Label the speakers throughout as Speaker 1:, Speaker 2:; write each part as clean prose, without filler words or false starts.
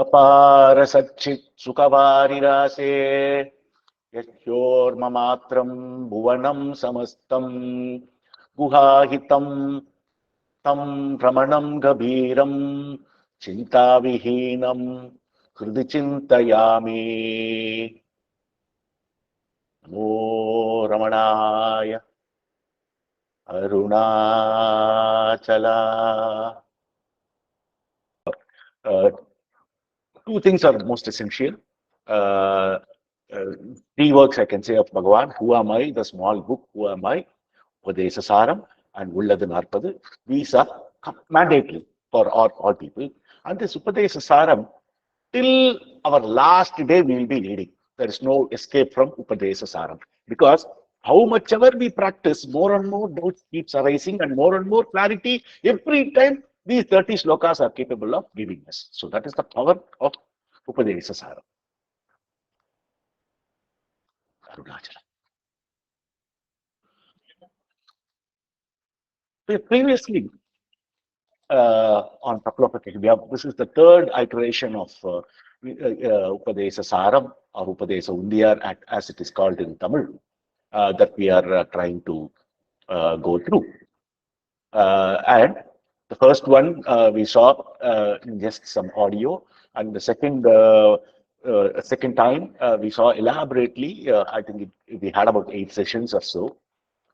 Speaker 1: अपार सच्चित् सुखवारिरासे यस्योर्ममात्रं भुवनं समस्तं गुहाहितं तं भ्रमणं गभीरं चिन्ताविहीनं हृदि चिन्तयामि। नमो रमणाय Arunachala. Uh, Two things are most essential. Uh, uh, Three works I can say of Bhagavan. Who am I? The small book. Who am I? Upadesa Saram and Ulladu Narpadu. These are mandatory for all people. And this Upadesa Saram, till our last day, we will be reading. There is no escape from Upadesa Saram. Because how much ever we practice, more and more doubts keeps arising and more clarity every time these 30 slokas are capable of giving us. So that is the power of Upadesa Saram. Arunachala. Previously, on a couple of occasions, this is the third iteration of Upadesa Saram or Upadesa Undiyar, as it is called in Tamil, that we are trying to go through. And the first one we saw in just some audio, and the second time we saw elaborately. I think we had about 8 sessions or so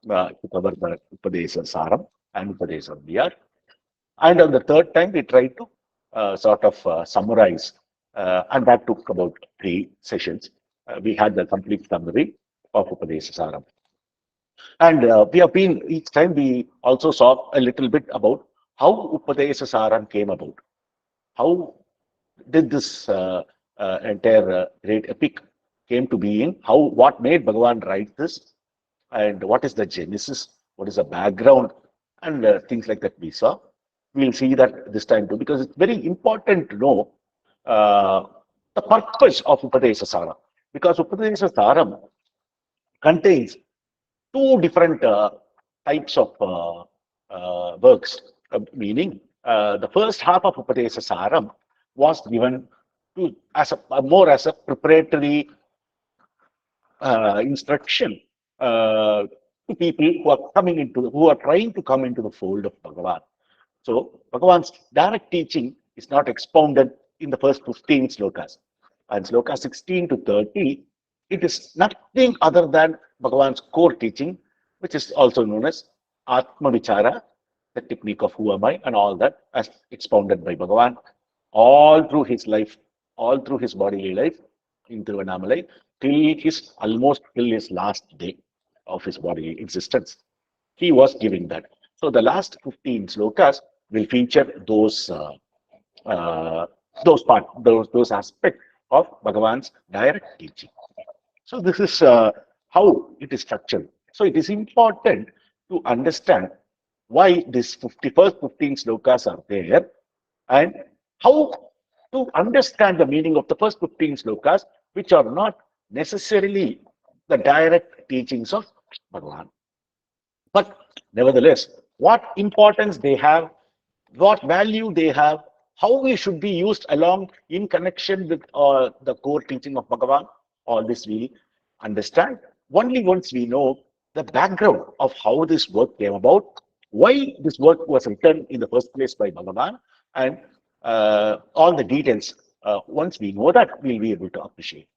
Speaker 1: to cover the Upadesa Saram and Upadesa Viyar. And on the third time, we tried to sort of summarize, and that took about 3 sessions. We had the complete summary of Upadesa Saram. And we have been, each time we also saw a little bit about how Upadesa Saram came about. How did this entire great epic came to being? What made Bhagavan write this? And what is the genesis? What is the background? And things like that we saw. We'll see that this time too, because it's very important to know uh, the purpose of Upadesa Saram. Because Upadesa Saram contains two different types of works, meaning the first half of Upadesa Saram was given to as a more as a preparatory instruction to people who are trying to come into the fold of Bhagavan. So Bhagavan's direct teaching is not expounded in the first 15 slokas. And sloka 16 to 30, it is nothing other than Bhagavan's core teaching, which is also known as Atma Vichara, the technique of who am I, and all that, as expounded by Bhagavan, all through his life, all through his bodily life in Tiruvannamalai, almost till his last day of his bodily existence. He was giving that. So the last 15 slokas will feature uh, those aspects of Bhagavan's direct teaching. So this is how it is structured. So it is important to understand why these first 15 slokas are there and how to understand the meaning of the first 15 slokas, which are not necessarily the direct teachings of Bhagavan. But nevertheless, what importance they have, what value they have, how we should be used along in connection with the core teaching of Bhagavan, all this we understand only once we know the background of how this work came about, why this work was written in the first place by Bhagavan, and all the details. Once we know that, we'll be able to appreciate.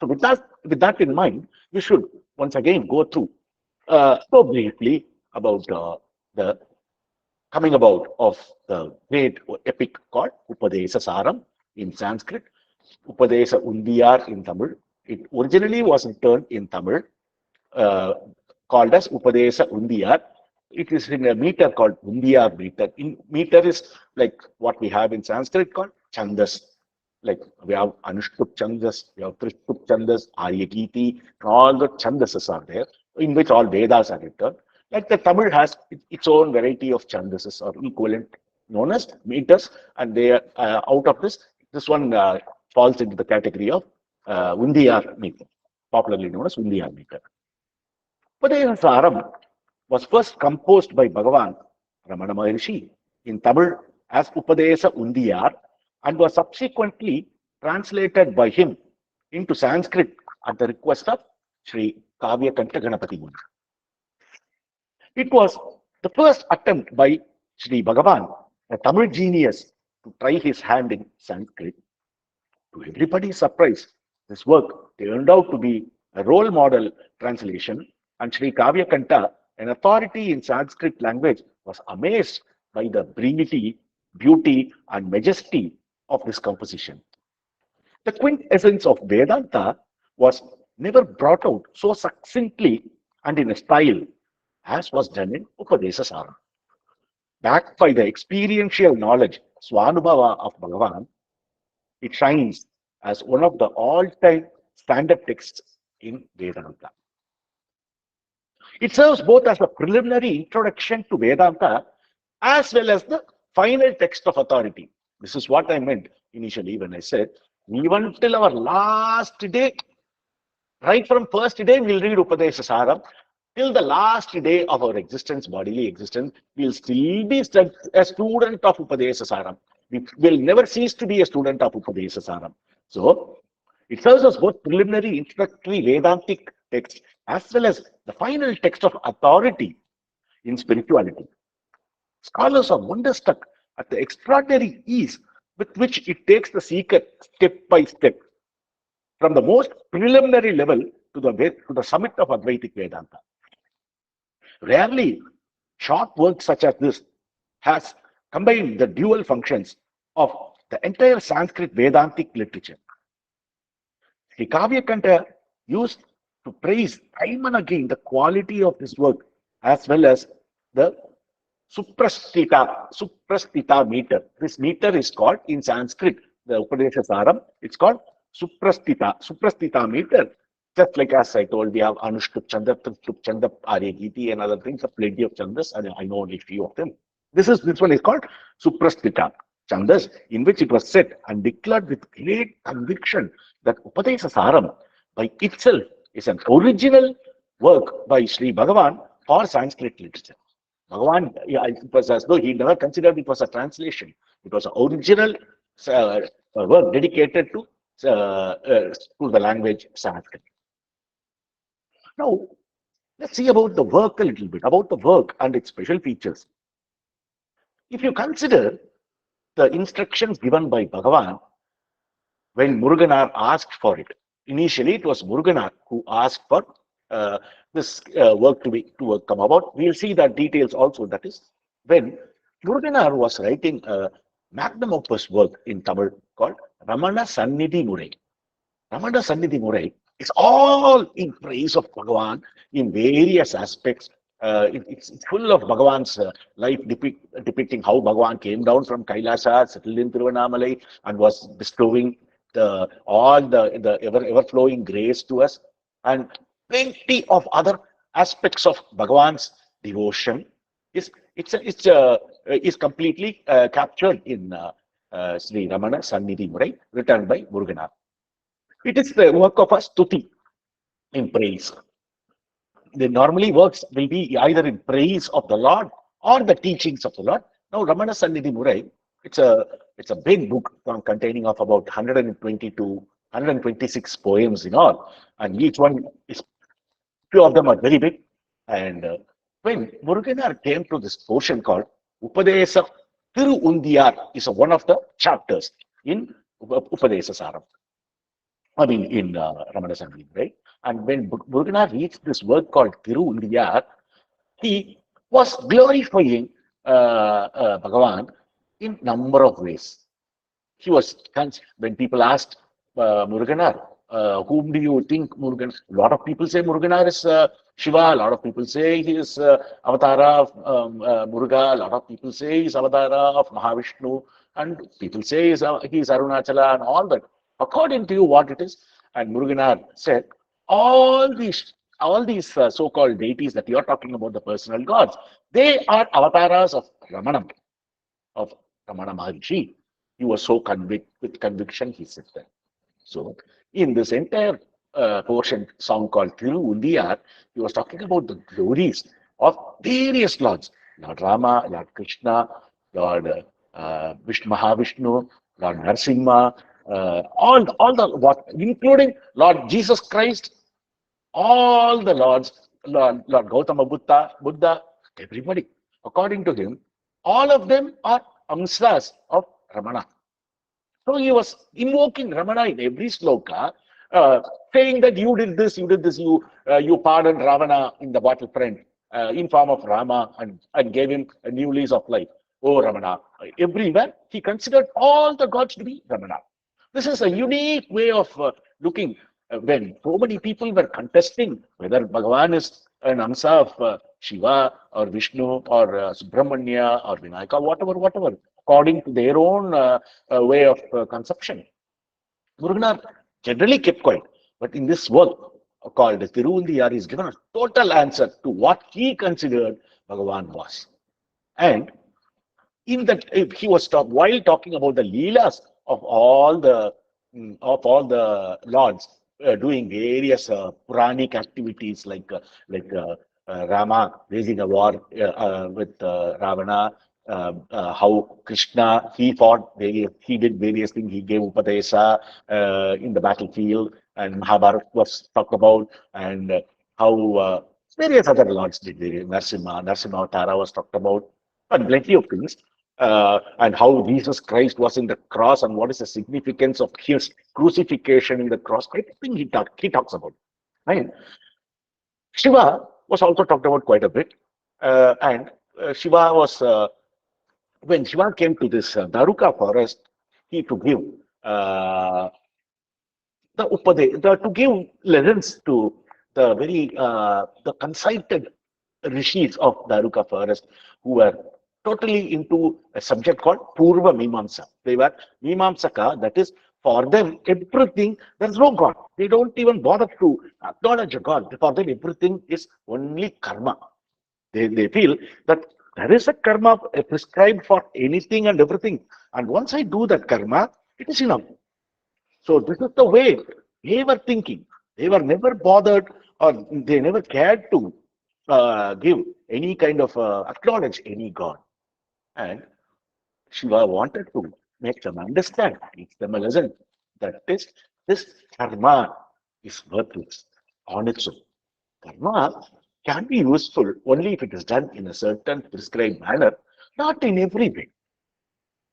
Speaker 1: So with that in mind, we should once again go through so briefly about the coming about of the great epic called Upadesa Saram in Sanskrit, Upadesa Undiyar in Tamil. It originally was written in Tamil, uh, called as Upadesa Undiyar. It is in a meter called Undiyar meter. In meter is like what we have in Sanskrit called Chandas. Like we have Anushtup Chandas, we have Trishtup Chandas, Aryagiti, all the Chandases are there, in which all Vedas are written. Like the Tamil has its own variety of Chandases or equivalent known as meters, and they are out of this one falls into the category of Undiyar meter, popularly known as Undiyar meter. Upadesa Saram was first composed by Bhagavan Ramana Maharshi in Tamil as Upadesa Undiyar and was subsequently translated by him into Sanskrit at the request of Sri Kavya Kanta Ganapati Muni. It was the first attempt by Sri Bhagavan, a Tamil genius, to try his hand in Sanskrit. To everybody's surprise, this work turned out to be a role model translation, and Sri Kavya Kanta, an authority in Sanskrit language, was amazed by the brevity, beauty, and majesty of this composition. The quintessence of Vedanta was never brought out so succinctly and in a style as was done in Upadesa Saram. Backed by the experiential knowledge, Swanubhava of Bhagavan, it shines as one of the all-time standard texts in Vedanta. It serves both as a preliminary introduction to Vedanta as well as the final text of authority. This is what I meant initially when I said, even till our last day, right from first day, we'll read Upadesa Saram. Till the last day of our existence, bodily existence, we'll still be a student of Upadesa Saram. We will never cease to be a student of Upadesa Saram. So, it serves as both preliminary introductory Vedantic text as well as the final text of authority in spirituality. Scholars are wonderstruck at the extraordinary ease with which it takes the seeker step by step from the most preliminary level to the summit of Advaitic Vedanta. Rarely, short work such as this has combined the dual functions of the entire Sanskrit Vedantic literature. The Kavya Kanta used to praise time and again the quality of this work as well as the Suprastita meter. This meter is called in Sanskrit, the Upadesa Saram, it's called Suprastita meter. Just like as I told, we have Anushtup Chanda, Trishtup Chanda, Aryagiti and other things, plenty of Chandas, and I know only few of them. This one is called Suprastita Chandas, in which it was said and declared with great conviction that Upadesa Saram by itself is an original work by Sri Bhagavan for Sanskrit literature. Bhagavan, it was as though he never considered it was a translation. It was an original work dedicated to the language Sanskrit. Now, let's see about the work a little bit, about the work and its special features. If you consider the instructions given by Bhagavan when Muruganar asked for it, initially it was Muruganar who asked for this work to come about. We'll see that details also. That is when Muruganar was writing a magnum opus work in Tamil called Ramana Sannidhi Murai. Ramana Sannidhi Murai is all in praise of Bhagavan in various aspects. It's full of Bhagavan's life depicting how Bhagavan came down from Kailasa, settled in Tiruvannamalai, and was bestowing all the ever flowing grace to us, and plenty of other aspects of Bhagavan's devotion is completely captured in Sri Ramana Sannidhi Murai, written by Muruganar. It is the work of a stuti in praise. The normally works will be either in praise of the Lord or the teachings of the Lord. Now, Ramana Sannidhi Murai, it's a big book containing of about 122, 126 poems in all, and each one is, few of them are very big. And when Muruganar came to this portion called Upadesa Thiru Undiyar, is one of the chapters in Upadesa Saram. I mean, in Ramana Sannidhi, right? And when Muruganar reached this work called Thiru Undiyar, he was glorifying Bhagavan in number of ways. He was, when people asked Muruganar, whom do you think Muruganar? A lot of people say Muruganar is Shiva. A lot of people say he is Avatara of Muruga. A lot of people say he is Avatara of Mahavishnu. And people say he is Arunachala and all that. According to you, what it is? And Muruganar said, all these so-called deities that you are talking about, the personal gods, they are avatars of Ramana Maharishi. He was so with conviction, he said that. So, in this entire portion, song called Thiru Undiyar, he was talking about the glories of various lords, Lord Rama, Lord Krishna, Lord Mahavishnu, Lord Narasimha, all the what, including Lord Jesus Christ, all the lords, Lord Gautama Buddha, everybody, according to him, all of them are amsas of Ramana. So he was invoking Ramana in every sloka, uh, saying that you did this, you pardoned Ravana in the battlefront in form of Rama and gave him a new lease of life. Oh, Ramana. Everywhere, he considered all the gods to be Ramana. This is a unique way of looking when so many people were contesting whether Bhagavan is an Amsa of Shiva or Vishnu or Subramanya or Vinayaka, whatever, according to their own way of conception. Muruganar generally kept quiet, but in this work called Tiruvundiyar, is given a total answer to what he considered Bhagavan was. And in that, if he was while talking about the leelas of all the lords doing various Puranic activities like Rama waging a war with Ravana, how Krishna he fought, he did various things. He gave Upadesa in the battlefield, and Mahabharata was talked about, and how various other lords did. Narasimha Avtara was talked about, and plenty of things. And how Jesus Christ was in the cross, and what is the significance of his crucifixion in the cross. Everything he talks about. Right? Shiva was also talked about quite a bit. And Shiva was, when Shiva came to this Daruka forest, he to give uh, to give lessons to the concited rishis of Daruka forest, who were totally into a subject called Purva Mimamsa. They were Mimamsaka, that is, for them, everything, there's no God. They don't even bother to acknowledge a God. For them, everything is only karma. They feel that there is a karma prescribed for anything and everything. And once I do that karma, it is enough. So this is the way they were thinking. They were never bothered, or they never cared to give any kind of acknowledge any god. And Shiva wanted to make them understand, teach them a lesson that this karma is worthless on its own. Karma can be useful only if it is done in a certain prescribed manner, not in every way.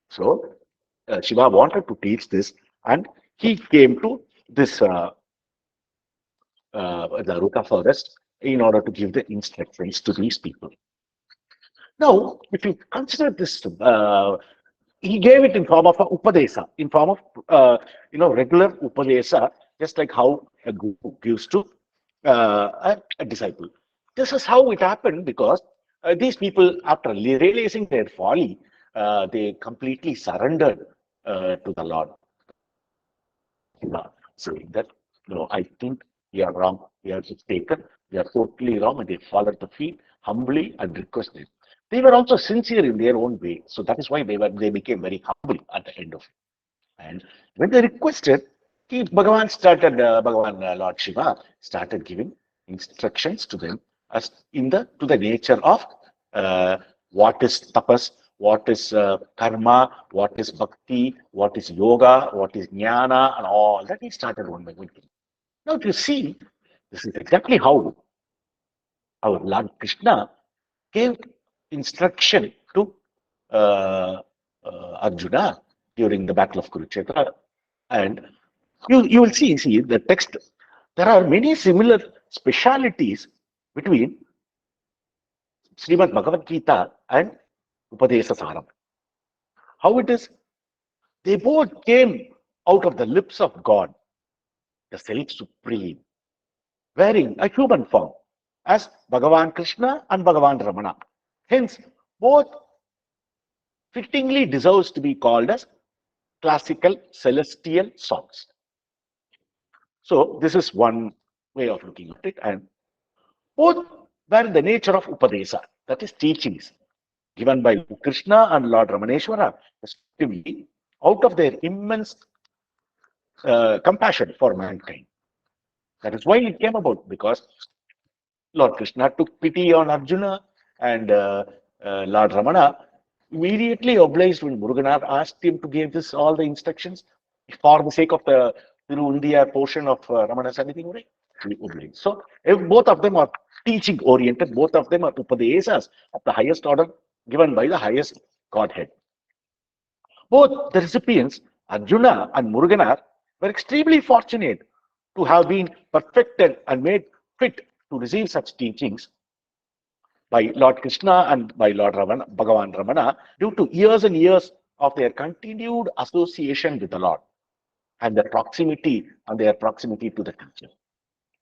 Speaker 1: So Shiva wanted to teach this, and he came to this the Ruka forest in order to give the instructions to these people. Now, if you consider this, he gave it in form of a Upadesa, in form of regular Upadesa, just like how a guru gives to a disciple. This is how it happened because these people, after realizing their folly, they completely surrendered to the Lord. Saying that, no, I think we are wrong, we are mistaken, we are totally wrong, and they fall at the feet humbly and requested. They were also sincere in their own way, so that is why they became very humble at the end of it. And when they requested, Bhagavan Lord Shiva started giving instructions to them as in the to the nature of uh, what is tapas, what is karma, what is bhakti, what is yoga, what is jnana, and all that he started one by one. Now, to see, this is exactly how our Lord Krishna gave instruction to uh, Arjuna during the battle of Kurukshetra. And you will see the text. There are many similar specialities between Srimad Bhagavad Gita and Upadesa Saram. How it is, they both came out of the lips of God, the Self Supreme, wearing a human form as Bhagavan Krishna and Bhagavan Ramana. Hence, both fittingly deserves to be called as classical celestial songs. So this is one way of looking at it, and both were in the nature of Upadesa, that is teachings given by Krishna and Lord Ramaneshwara, respectively, out of their immense compassion for mankind. That is why it came about, because Lord Krishna took pity on Arjuna, and Lord Ramana immediately obliged when Muruganar asked him to give this all the instructions for the sake of the India portion of Ramana Sannidhi. He obliged. So both of them are teaching oriented, both of them are Upadesas of the highest order given by the highest Godhead. Both the recipients, Arjuna and Muruganar, were extremely fortunate to have been perfected and made fit to receive such teachings by Lord Krishna and by Lord Ravana, Bhagavan Ramana, due to years and years of their continued association with the Lord and their proximity to the teacher.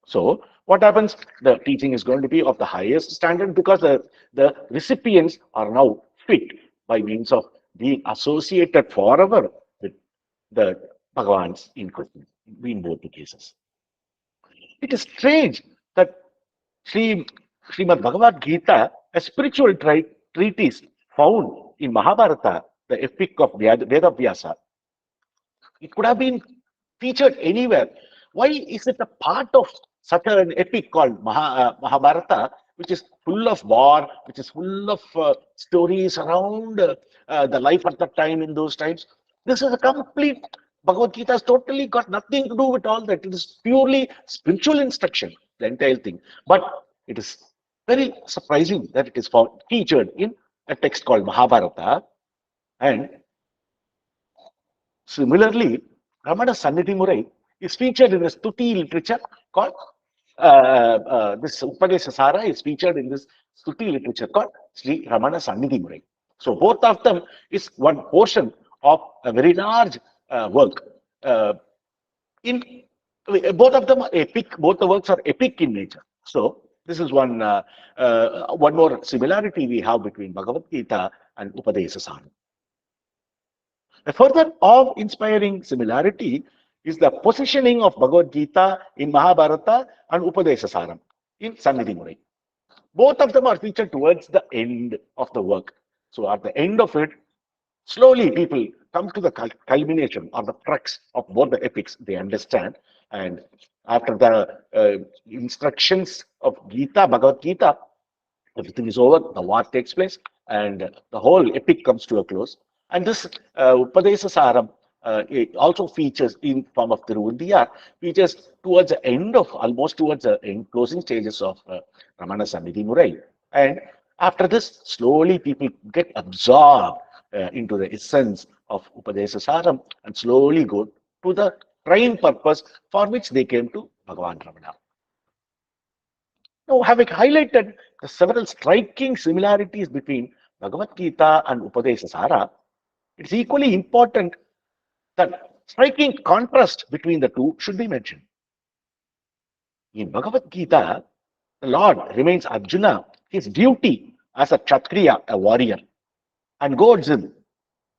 Speaker 1: So what happens? The teaching is going to be of the highest standard because the recipients are now fit by means of being associated forever with the Bhagavans in question, in both the cases. It is strange that Sri Srimad Bhagavad Gita, a spiritual treatise found in Mahabharata, the epic of Vedavyasa, it could have been featured anywhere. Why is it a part of such an epic called Mahabharata, which is full of war, which is full of stories around the life at that time in those times? This is a complete Bhagavad Gita has totally got nothing to do with all that. It is purely spiritual instruction, the entire thing. But it is very surprising that it is featured in a text called Mahabharata. And similarly, Ramana Sannidhi Murai is featured in the Stuti literature called this Upadesa Saram is featured in this Stuti literature called Sri Ramana Sannidhi Murai. So both of them is one portion of a very large work. In both of them are epic. Both the works are epic in nature. So this is one more similarity we have between Bhagavad Gita and Upadesa Saram. A further awe-inspiring similarity is the positioning of Bhagavad Gita in Mahabharata and Upadesa Saram in Sannidhi Murai. Both of them are featured towards the end of the work. So at the end of it, slowly people come to the culmination or the crux of both the epics they understand. And after the instructions of Gita, Bhagavad Gita, everything is over, the war takes place, and the whole epic comes to a close. And this Upadesa Saram it also features in form of Tiruvundiyar, features towards the end of, almost towards the end, closing stages of Ramana Sannidhi Murai. And after this, slowly people get absorbed into the essence of Upadesa Saram and slowly go to the prime purpose for which they came to Bhagavan Ramana. Now, having highlighted the several striking similarities between Bhagavad Gita and Upadesa Sara, it's equally important that striking contrast between the two should be mentioned. In Bhagavad Gita, the Lord remains Arjuna his duty as a Kshatriya, a warrior, and goads him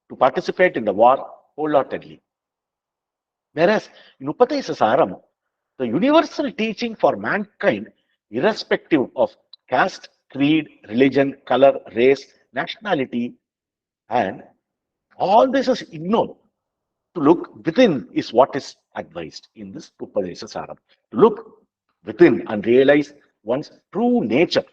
Speaker 1: to participate in the war wholeheartedly. Whereas in Upadesa Saram, the universal teaching for mankind, irrespective of caste, creed, religion, color, race, nationality, and all this is ignored. To look within is what is advised in this Upadesa Saram. To look within and realize one's true nature.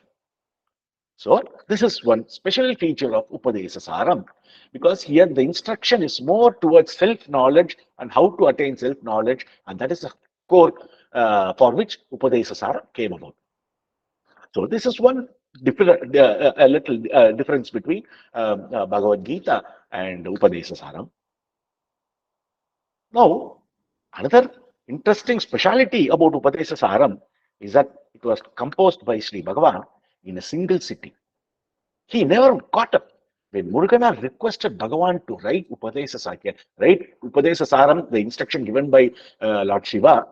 Speaker 1: So this is one special feature of Upadesa Saram because here the instruction is more towards self-knowledge and how to attain self-knowledge, and that is the core for which Upadesa Saram came about. So this is one a little difference between Bhagavad Gita and Upadesa Saram. Now, another interesting speciality about Upadesa Saram is that it was composed by Sri Bhagavan in a single sitting. He never got up. When Muruganar requested Bhagavan to write Upadesa Saram, the instruction given by Lord Shiva,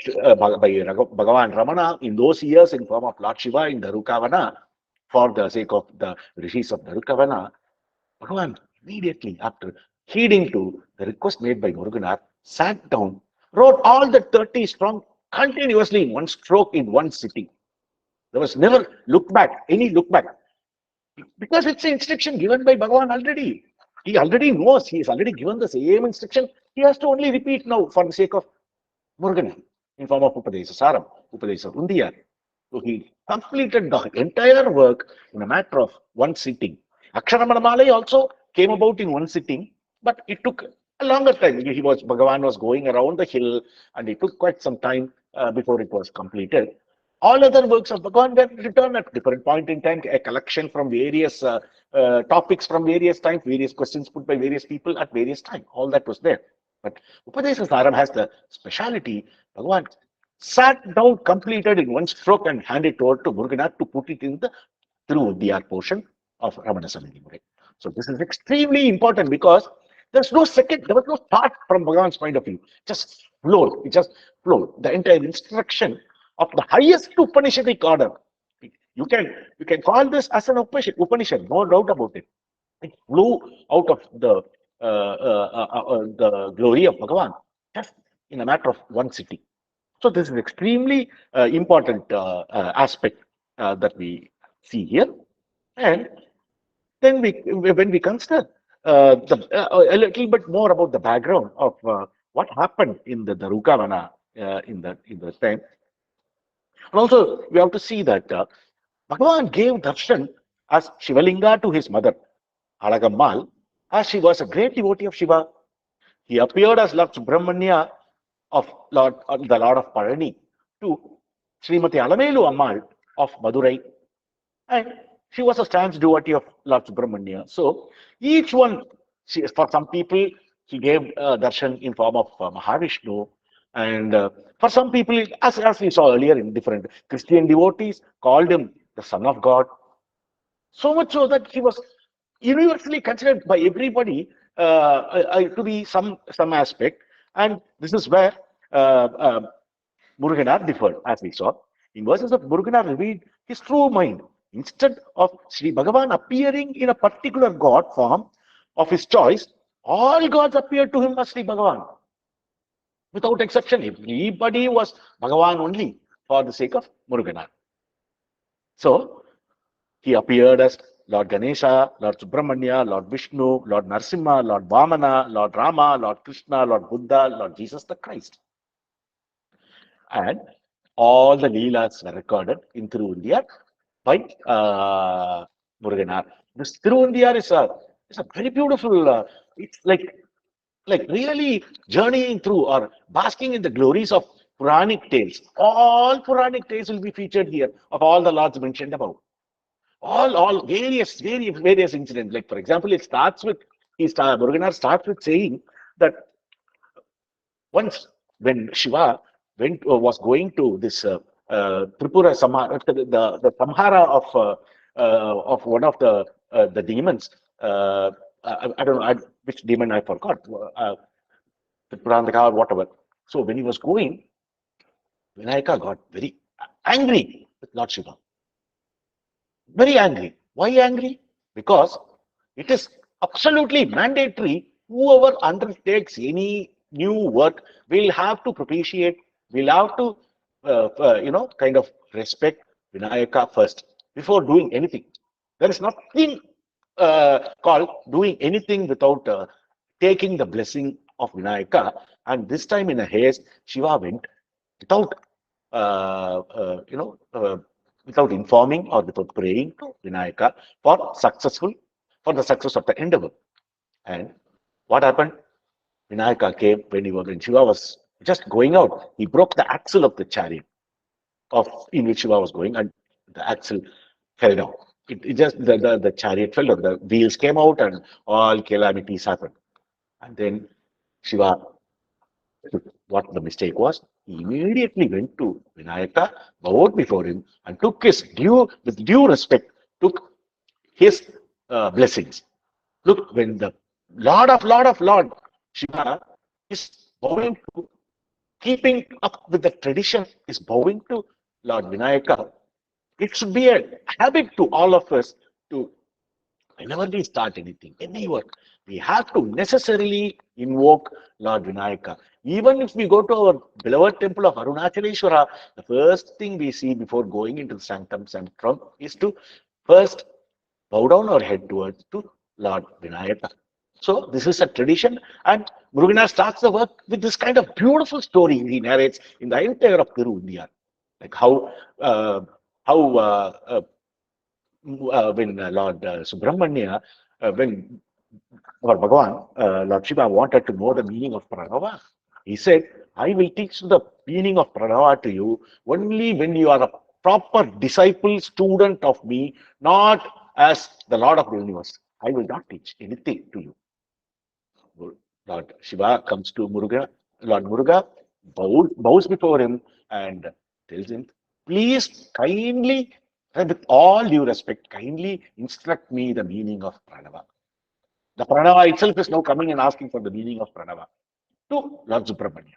Speaker 1: by Bhagavan Ramana in those years in form of Lord Shiva in Darukavana, for the sake of the rishis of Darukavana, Bhagavan immediately after heeding to the request made by Muruganar, sat down, wrote all the 30 strong continuously in one stroke in one sitting. There was never any look back. Because it's an instruction given by Bhagavan already. He already knows, he is already given the same instruction. He has to only repeat now for the sake of Murugan in form of Upadesa Saram, Upadesa Undiyar. So he completed the entire work in a matter of one sitting. Aksharamanamala also came about in one sitting, but it took a longer time. Bhagavan was going around the hill, and it took quite some time before it was completed. All other works of Bhagavan were written at different point in time, a collection from various topics from various times, various questions put by various people at various times. All that was there. But Upadesa Saram has the speciality. Bhagavan sat down, completed in one stroke, and handed it over to Muruganar to put it in the through the art portion of Ramana Samini. So this is extremely important because there was no thought from Bhagavan's point of view. Just flowed. It just flowed. The entire instruction of the highest Upanishadic order. You can you can call this as an Upanishad, no doubt about it. It flew out of the glory of Bhagavan just in a matter of one city. So this is extremely important aspect that we see here. And then when we consider a little bit more about the background of what happened in the Darukavana in the time, and also we have to see that Bhagavan gave darshan as Shivalinga to his mother Alagammal, as she was a great devotee of Shiva. He appeared as Lord Subramanya of the Lord of Parani to Srimati Alamelu Ammal of Madurai, and she was a stance devotee of Lord Subramanya. So each one, for some people, he gave darshan in form of Mahavishnu, and for some people, as we saw earlier in different Christian devotees, called him the Son of God. So much so that he was universally considered by everybody to be some aspect, and this is where Muruganar differed, as we saw. In verses of Muruganar revealed his true mind. Instead of Sri Bhagavan appearing in a particular god form of his choice, all gods appeared to him as Sri Bhagavan. Without exception, everybody was Bhagavan only for the sake of Muruganar. So he appeared as Lord Ganesha, Lord Subramanya, Lord Vishnu, Lord Narsimha, Lord Vamana, Lord Rama, Lord Krishna, Lord Buddha, Lord Jesus the Christ. And all the Leelas were recorded in Tiruvandiyar by Muruganar. This Tiruvandiyar is a very beautiful, it's like really journeying through or basking in the glories of Puranic tales. All Puranic tales will be featured here of all the lords mentioned above. All various incidents. Like for example, it starts with Muruganar starts with saying that once when Shiva was going to this Tripura Samhara, the Samhara of one of the demons. I don't know which demon I forgot. Tripurandaka or whatever. So when he was going, Vinayaka got very angry with Lord Shiva. Very angry. Why angry? Because it is absolutely mandatory. Whoever undertakes any new work will have to propitiate, will have to, kind of respect Vinayaka first before doing anything. There is nothing called doing anything without taking the blessing of Vinayaka. And this time in a haste, Shiva went without, without informing or without praying to Vinayaka for the success of the endeavor. And what happened? Vinayaka came when Shiva was just going out. He broke the axle of the chariot in which Shiva was going, and the axle fell down. It just the chariot fell down. The wheels came out, and all calamities happened. And then Shiva, what the mistake was, he immediately went to Vinayaka, bowed before him, and took with due respect, took his blessings. Look, when the Lord, Shiva is bowing to, keeping up with the tradition, is bowing to Lord Vinayaka, it should be a habit to all of us to, whenever we start anything, any work, we have to necessarily invoke Lord Vinayaka. Even if we go to our beloved temple of Arunachaleshwara, the first thing we see before going into the sanctum sanctorum is to first bow down our head towards to Lord Vinayaka. So this is a tradition, and Muruganar starts the work with this kind of beautiful story he narrates in the entire of Tiruvandiyar, like how when Lord Subramanya, when or Bhagavan, Lord Shiva wanted to know the meaning of Pranava. He said, I will teach the meaning of Pranava to you only when you are a proper disciple, student of me, not as the Lord of the universe. I will not teach anything to you. Lord Shiva comes to Muruga, Lord Muruga bows before him and tells him, please kindly, and with all due respect, kindly instruct me the meaning of Pranava. The Pranava itself is now coming and asking for the meaning of Pranava to Lord Subramanya.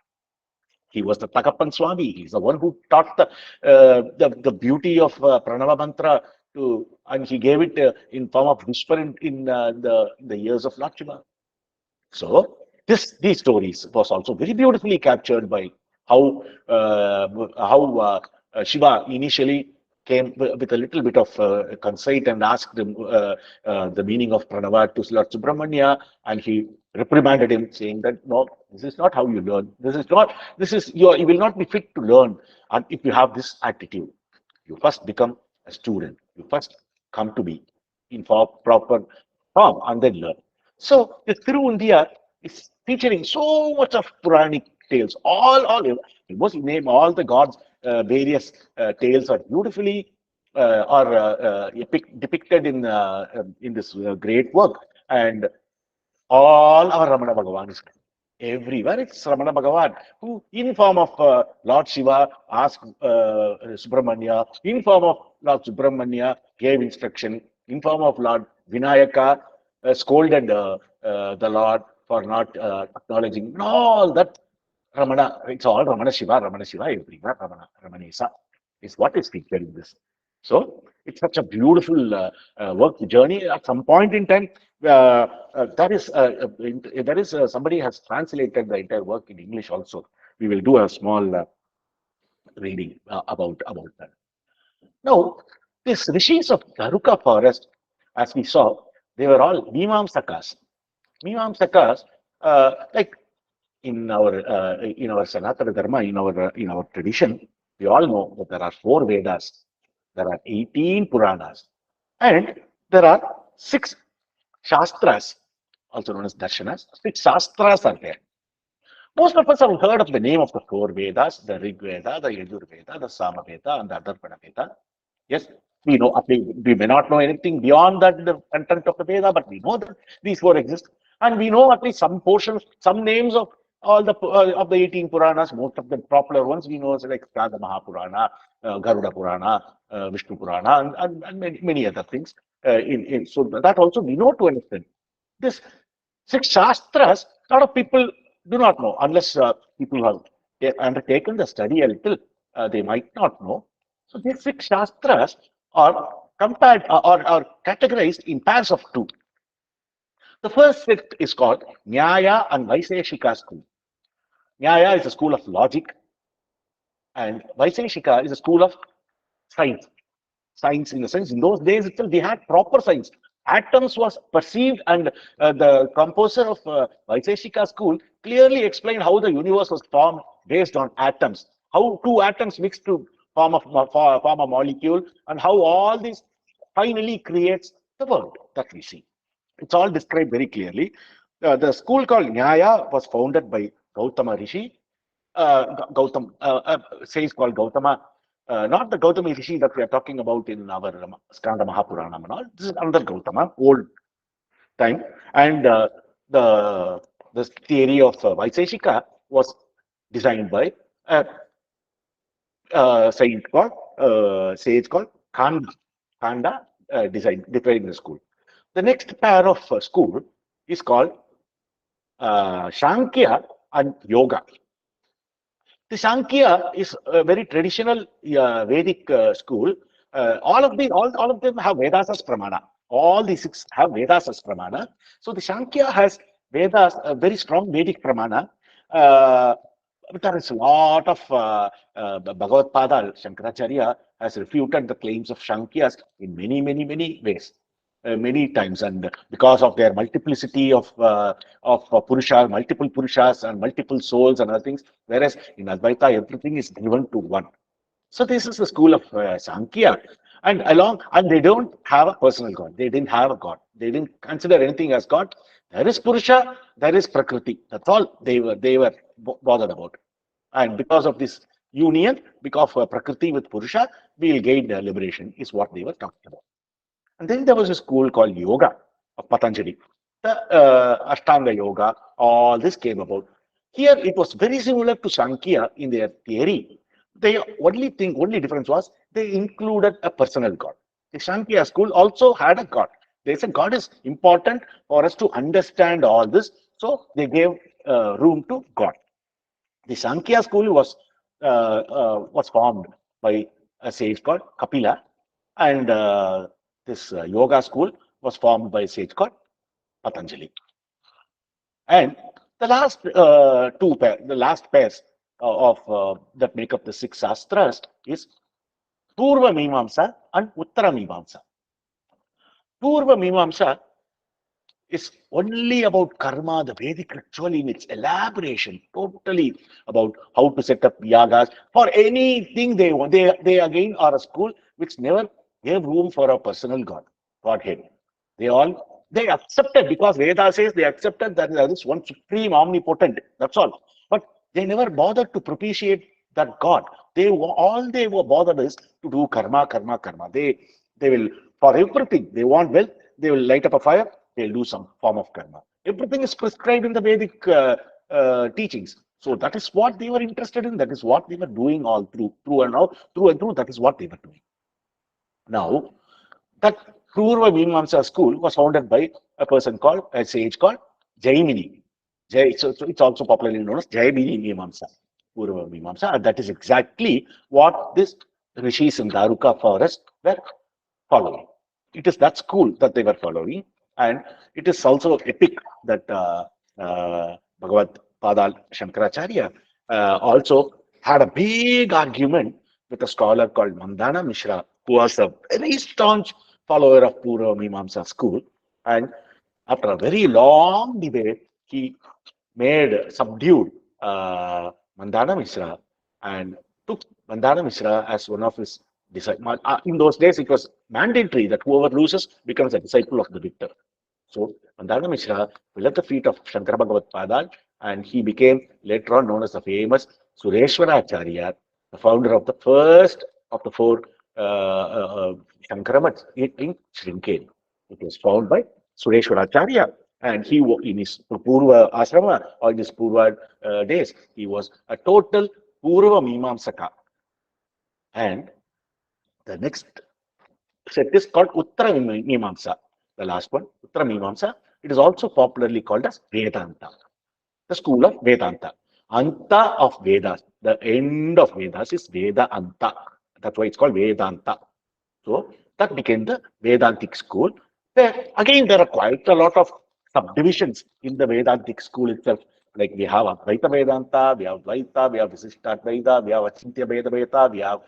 Speaker 1: He was the Takappan Swami. He's the one who taught the beauty of Pranava mantra to, and he gave it in form of whisper in the years of Lord Shiva. So these stories was also very beautifully captured by how Shiva initially came with a little bit of conceit and asked him the meaning of Pranava to Lord Subramanya, and he reprimanded him, saying that no, this is not how you learn. You will not be fit to learn, and if you have this attitude, you first become a student. You first come to be in proper form and then learn. So the Thiru India is featuring so much of Puranic tales. Almost name all the gods, various tales are beautifully depicted in this great work, and all our Ramana Bhagavan is everywhere. It's Ramana Bhagavan who, in form of Lord Shiva, asked Subramanya, in form of Lord Subramanya, gave instruction, in form of Lord Vinayaka, scolded the Lord for not acknowledging. And all that Ramana, it's all Ramana Shiva, everywhere Ramanesa is what is featured in this. So it's such a beautiful work journey. At some point in time, that is somebody has translated the entire work in English also. We will do a small reading about that. Now, these rishis of Dharuka forest, as we saw, they were all Mimamsakas. Mimamsakas, like in our Sanatana Dharma, in our tradition, we all know that there are four Vedas, there are 18 Puranas, and there are six Shastras, also known as Darshanas. Six Shastras are there. Most of us have heard of the name of the four Vedas: the Rig Veda, the Yajur Veda, the Sama Veda, and the Atharvana Veda. Yes, we know. We may not know anything beyond that, the content of the Veda, but we know that these four exist, and we know at least some portions, some names of all of the 18 Puranas. Most of the popular ones we know, is like Skanda Mahapurana, Garuda Purana, Vishnu Purana, and many other things. So that also we know to an extent. This six Shastras, a lot of people do not know unless people have undertaken the study a little. They might not know. So these six Shastras are compared or categorized in pairs of two. The first set is called Nyaya and Vaiseshika school. Nyaya is a school of logic, and Vaiseshika is a school of science. Science in the sense, in those days itself, they had proper science. Atoms was perceived, and the composer of Vaiseshika school clearly explained how the universe was formed based on atoms, how two atoms mixed to form a molecule, and how all this finally creates the world that we see. It's all described very clearly. The school called Nyaya was founded by Gautama Rishi. Gautam says called Gautama, not the Gautama Rishi that we are talking about in our Skanda Mahapuranam and all. This is another Gautama, old time. And the the theory of Vaiseshika was designed by a, sage called Kanda. Kanda defining the school. The next pair of school is called Shankya and Yoga. The Sankhya is a very traditional Vedic school. All of them have Vedas as Pramana. All the six have Vedas as Pramana. So the Sankhya has Vedas, a very strong Vedic Pramana. Uh, but there is a lot of Bhagavad Pada, Shankaracharya has refuted the claims of Shankyas in many, many, many ways. Many times, and because of their multiplicity of Purusha, multiple Purushas and multiple souls and other things, whereas in Advaita everything is given to one. So this is the school of Sankhya, And they don't have a personal God. They didn't have a God. They didn't consider anything as God. There is Purusha, there is Prakriti. That's all they were bothered about. And because of this union, because of Prakriti with Purusha, we will gain liberation, is what they were talking about. And then there was a school called Yoga of Patanjali. The Ashtanga Yoga, all this came about. Here it was very similar to Sankhya in their theory. The only difference was they included a personal God. The Sankhya school also had a God. They said God is important for us to understand all this. So they gave room to God. The Sankhya school was formed by a sage called Kapila, and this yoga school was formed by a sage called Patanjali. And the last pairs of that make up the six shastras is Purva Mimamsa and Uttara Mimamsa. Purva Mimamsa is only about karma, the Vedic ritual in its elaboration, totally about how to set up yagas for anything they want. They again are a school which never gave room for a personal Godhead. They accepted because Veda says they accepted that there is one supreme omnipotent. That's all. But they never bothered to propitiate that God. All they were bothered is to do karma, karma, karma. They will for everything they want wealth. They will light up a fire. They'll do some form of karma. Everything is prescribed in the Vedic teachings. So that is what they were interested in. That is what they were doing all through and out, through and through. That is what they were doing. Now, that Purva Mimamsa school was founded by a sage called Jaimini. So it's also popularly known as Jaimini Mimamsa, Purva Mimamsa. And that is exactly what this rishis in Daruka forest were following. It is that school that they were following. And it is also epic that Bhagavad Padal Shankaracharya also had a big argument with a scholar called Mandana Mishra, who was a very staunch follower of Purva Mimamsa school. And after a very long debate, he subdued Mandana Mishra and took Mandana Mishra as one of his disciples. In those days, it was mandatory that whoever loses becomes a disciple of the victor. So Mandana Mishra fell at the feet of Shankara Bhagavad Padal, and he became later on known as the famous Sureshwaracharya, the founder of the first of the four Shankaramats in Srinkeri. It was founded by Sureshwaracharya, and in his Purva Asrama or in his Purva days, he was a total Purva Mimamsaka. And the next set is called Uttara Mimamsa. The last one, Uttara Mimamsa. It is also popularly called as Vedanta, the school of Vedanta. Anta of Vedas, the end of Vedas is Veda Anta. That's why it's called Vedanta. So that became the Vedantic school. Again, there are quite a lot of subdivisions in the Vedantic school itself. Like we have Advaita Vedanta, we have Dvaita, we have Visishta we have Achintya Vedanta, we have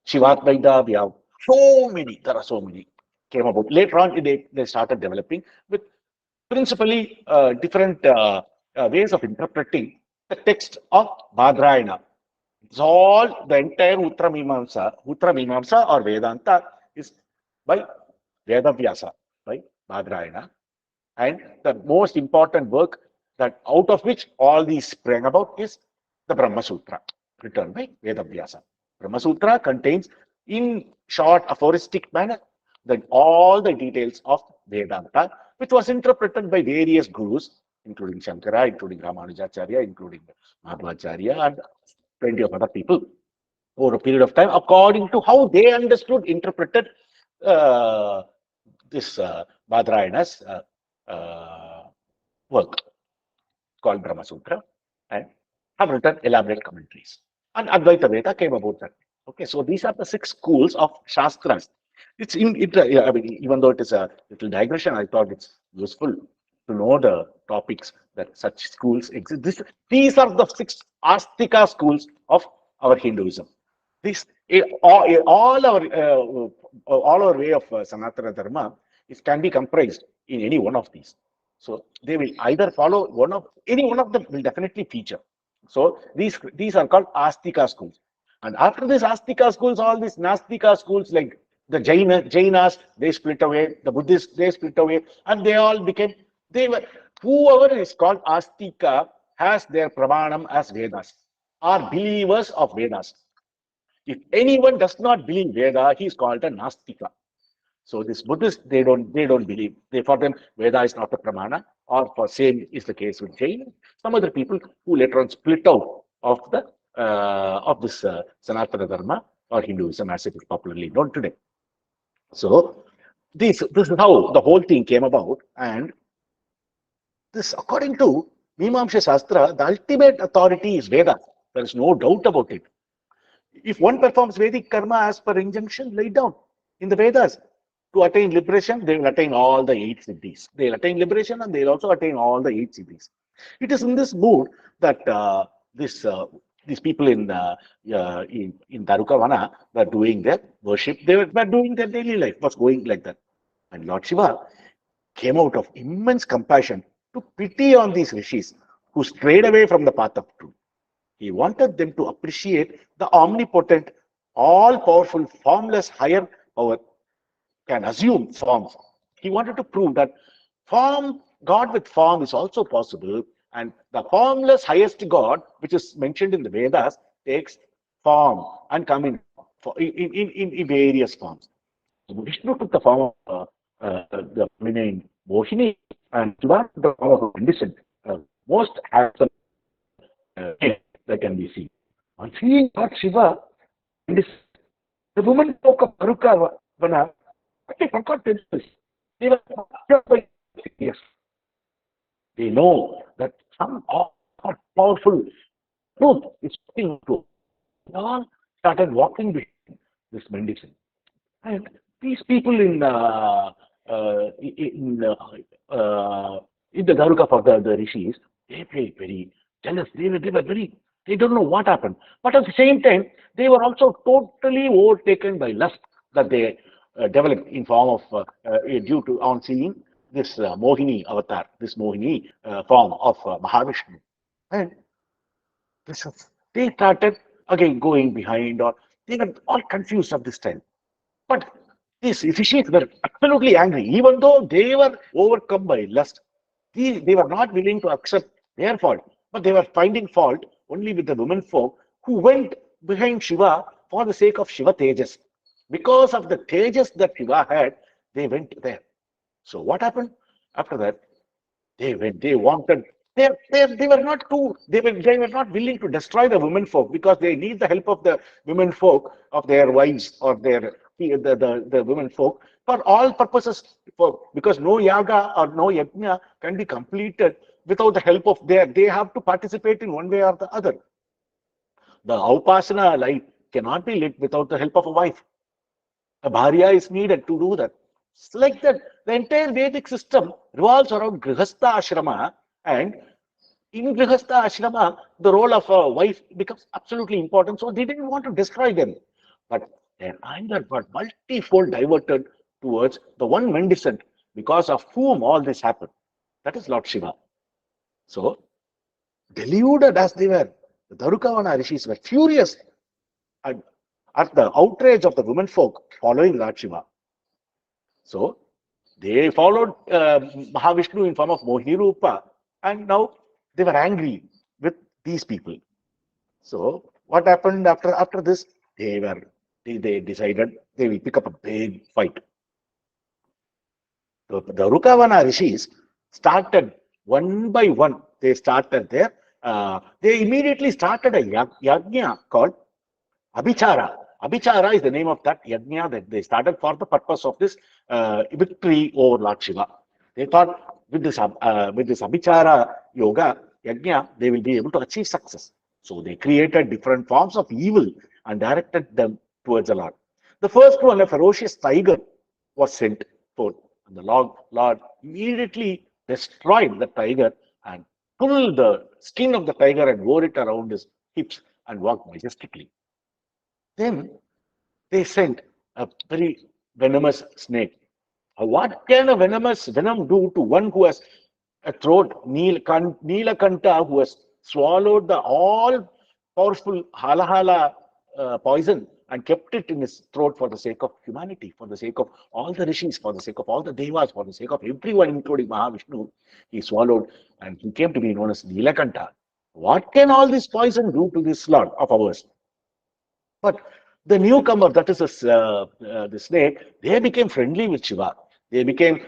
Speaker 1: Shivatvaita, we have so many. There are so many came about. Later on, they started developing with principally different ways of interpreting the text of Bhadrayana. It's all the entire Uttara Mimamsa or Vedanta is by Vedavyasa, by Bhadrayana. And the most important work that out of which all these sprang about is the Brahma Sutra, written by Vedavyasa. Brahma Sutra contains, in short, aphoristic manner, all the details of Vedanta, which was interpreted by various gurus, including Shankara, including Ramanujacharya, including Madhvacharya, and plenty of other people over a period of time, according to how they understood, interpreted uh, this Badrayana's work called Brahma Sutra, and have written elaborate commentaries. And Advaita Veda came about that. Okay, so these are the six schools of Shastras. I mean, even though it is a little digression, I thought it's useful to know the topics that such schools exist. These are the six Astika schools of our Hinduism. This all our way of Sanatana Dharma can be comprised in any one of these. So they will either follow any one of them will definitely feature. So these are called Astika schools. And after these Astika schools, all these Nastika schools like The Jainas, they split away. The Buddhists, they split away. And they all became, they were, whoever is called Astika has their Pramanam as Vedas, are believers of Vedas. If anyone does not believe Veda, he is called a Nastika. So this Buddhists, they don't believe. They, for them, Veda is not a pramana, or for same is the case with Jain. Some other people who later on split out of this Sanatana Dharma or Hinduism as it is popularly known today. So this is how the whole thing came about, and this, according to Mimamsha Shastra, the ultimate authority is Veda. There is no doubt about it. If one performs Vedic karma as per injunction laid down in the Vedas, to attain liberation, they will attain all the 8 siddhis. They will attain liberation and they will also attain all the 8 siddhis. It is in this mood that these people in Darukavana were doing their worship. They were doing their daily life, was going like that. And Lord Shiva came out of immense compassion to pity on these rishis who strayed away from the path of truth. He wanted them to appreciate the omnipotent, all-powerful, formless higher power can assume forms. He wanted to prove that God with form is also possible, and the formless highest God, which is mentioned in the Vedas, takes form and come in various forms. Vishnu took the form of the feminine Mohini, and Shiva took the form of a medicine, most handsome that can be seen. On seeing Lord Shiva, the woman spoke of Darukavana. They forgot this. They were yes. They know that some powerful truth is speaking to. They all started walking behind this medicine. And these people in the Daruka for the rishis, they were very jealous. They were very, they don't know what happened. But at the same time, they were also totally overtaken by lust that they developed in form of due to on seeing this Mohini avatar, this Mohini form of Mahavishnu. And they started again going behind, or they were all confused at this time. But these rishis were absolutely angry, even though they were overcome by lust. They were not willing to accept their fault, but they were finding fault only with the women folk who went behind Shiva for the sake of Shiva Tejas. Because of the Tejas that Shiva had, they went there. So what happened after that? They wanted. They were not not willing to destroy the women folk because they need the help of the women folk, of their wives or the women folk for all purposes, because no yaga or no yajna can be completed without the help of they have to participate in one way or the other. The upasana life cannot be lit without the help of a wife. A bharya is needed to do that. It's like that. The entire Vedic system revolves around Grihastha Ashrama, and in Grihastha Ashrama, the role of a wife becomes absolutely important. So they didn't want to destroy them. But their anger got multifold diverted towards the one mendicant because of whom all this happened. That is Lord Shiva. So, deluded as they were, the Darukavana rishis were furious at the outrage of the women folk following Lord Shiva. So, they followed Mahavishnu in form of Mohini Rupa, and now they were angry with these people. So, what happened after this? They decided they will pick up a big fight. The Rukavana rishis started one by one. They started there. They immediately started a yajna called Abhichara. Abhichara is the name of that yajna that they started for the purpose of this victory over Lord Shiva. They thought with this Abhichara yoga yajna, they will be able to achieve success. So they created different forms of evil and directed them towards the Lord. The first one, a ferocious tiger, was sent forth. And the Lord immediately destroyed the tiger and pulled the skin of the tiger and wore it around his hips and walked majestically. Then they sent a very venomous snake. What can a venomous venom do to one who has a throat, Neelakanta, who has swallowed the all powerful halahala poison and kept it in his throat for the sake of humanity, for the sake of all the rishis, for the sake of all the devas, for the sake of everyone, including Mahavishnu. He swallowed and he came to be known as Nilakanta. What can all this poison do to this Lord of ours? But the newcomer, that is the snake, they became friendly with Shiva. They became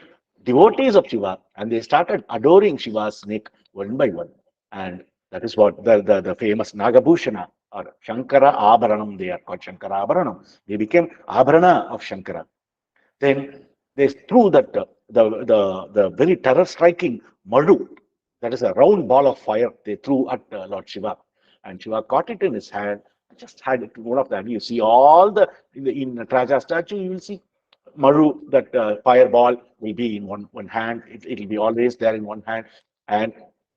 Speaker 1: devotees of Shiva and they started adoring Shiva's snake one by one. And that is what the famous Nagabhushana or Shankara Abharanam, they are called Shankara Abharanam. They became Abharana of Shankara. Then they threw that the very terror striking Madu, that is a round ball of fire, they threw at Lord Shiva. And Shiva caught it in his hand, just had it one of them. You see all in Raja statue, you will see Maru, that fireball will be in one hand, it will be always there in one hand. And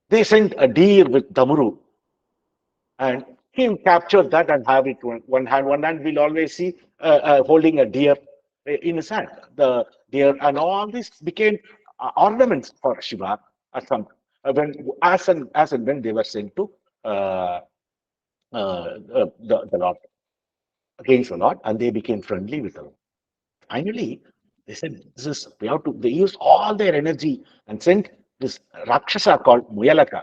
Speaker 1: they sent a deer with Damuru and he captured that and have it one hand. One hand we'll always see holding a deer in his hand. The deer and all this became ornaments for Shiva at some when as and when they were sent to uh, the Lord against the Lord, and they became friendly with the Lord. Finally, they said, "This is we have to." They used all their energy and sent this Rakshasa called Muyalaka.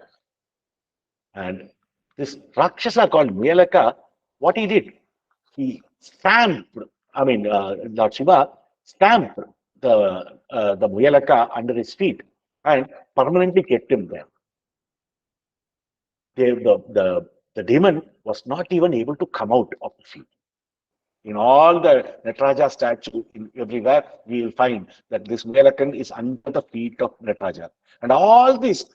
Speaker 1: And this Rakshasa called Muyalaka, what he did, he stamped, I mean, Lord Shiva stamped the Muyalaka under his feet and permanently kept him there. The demon was not even able to come out of the feet. In all the Nataraja statue, in everywhere, we will find that this Muyalakan is under the feet of Nataraja. And all this,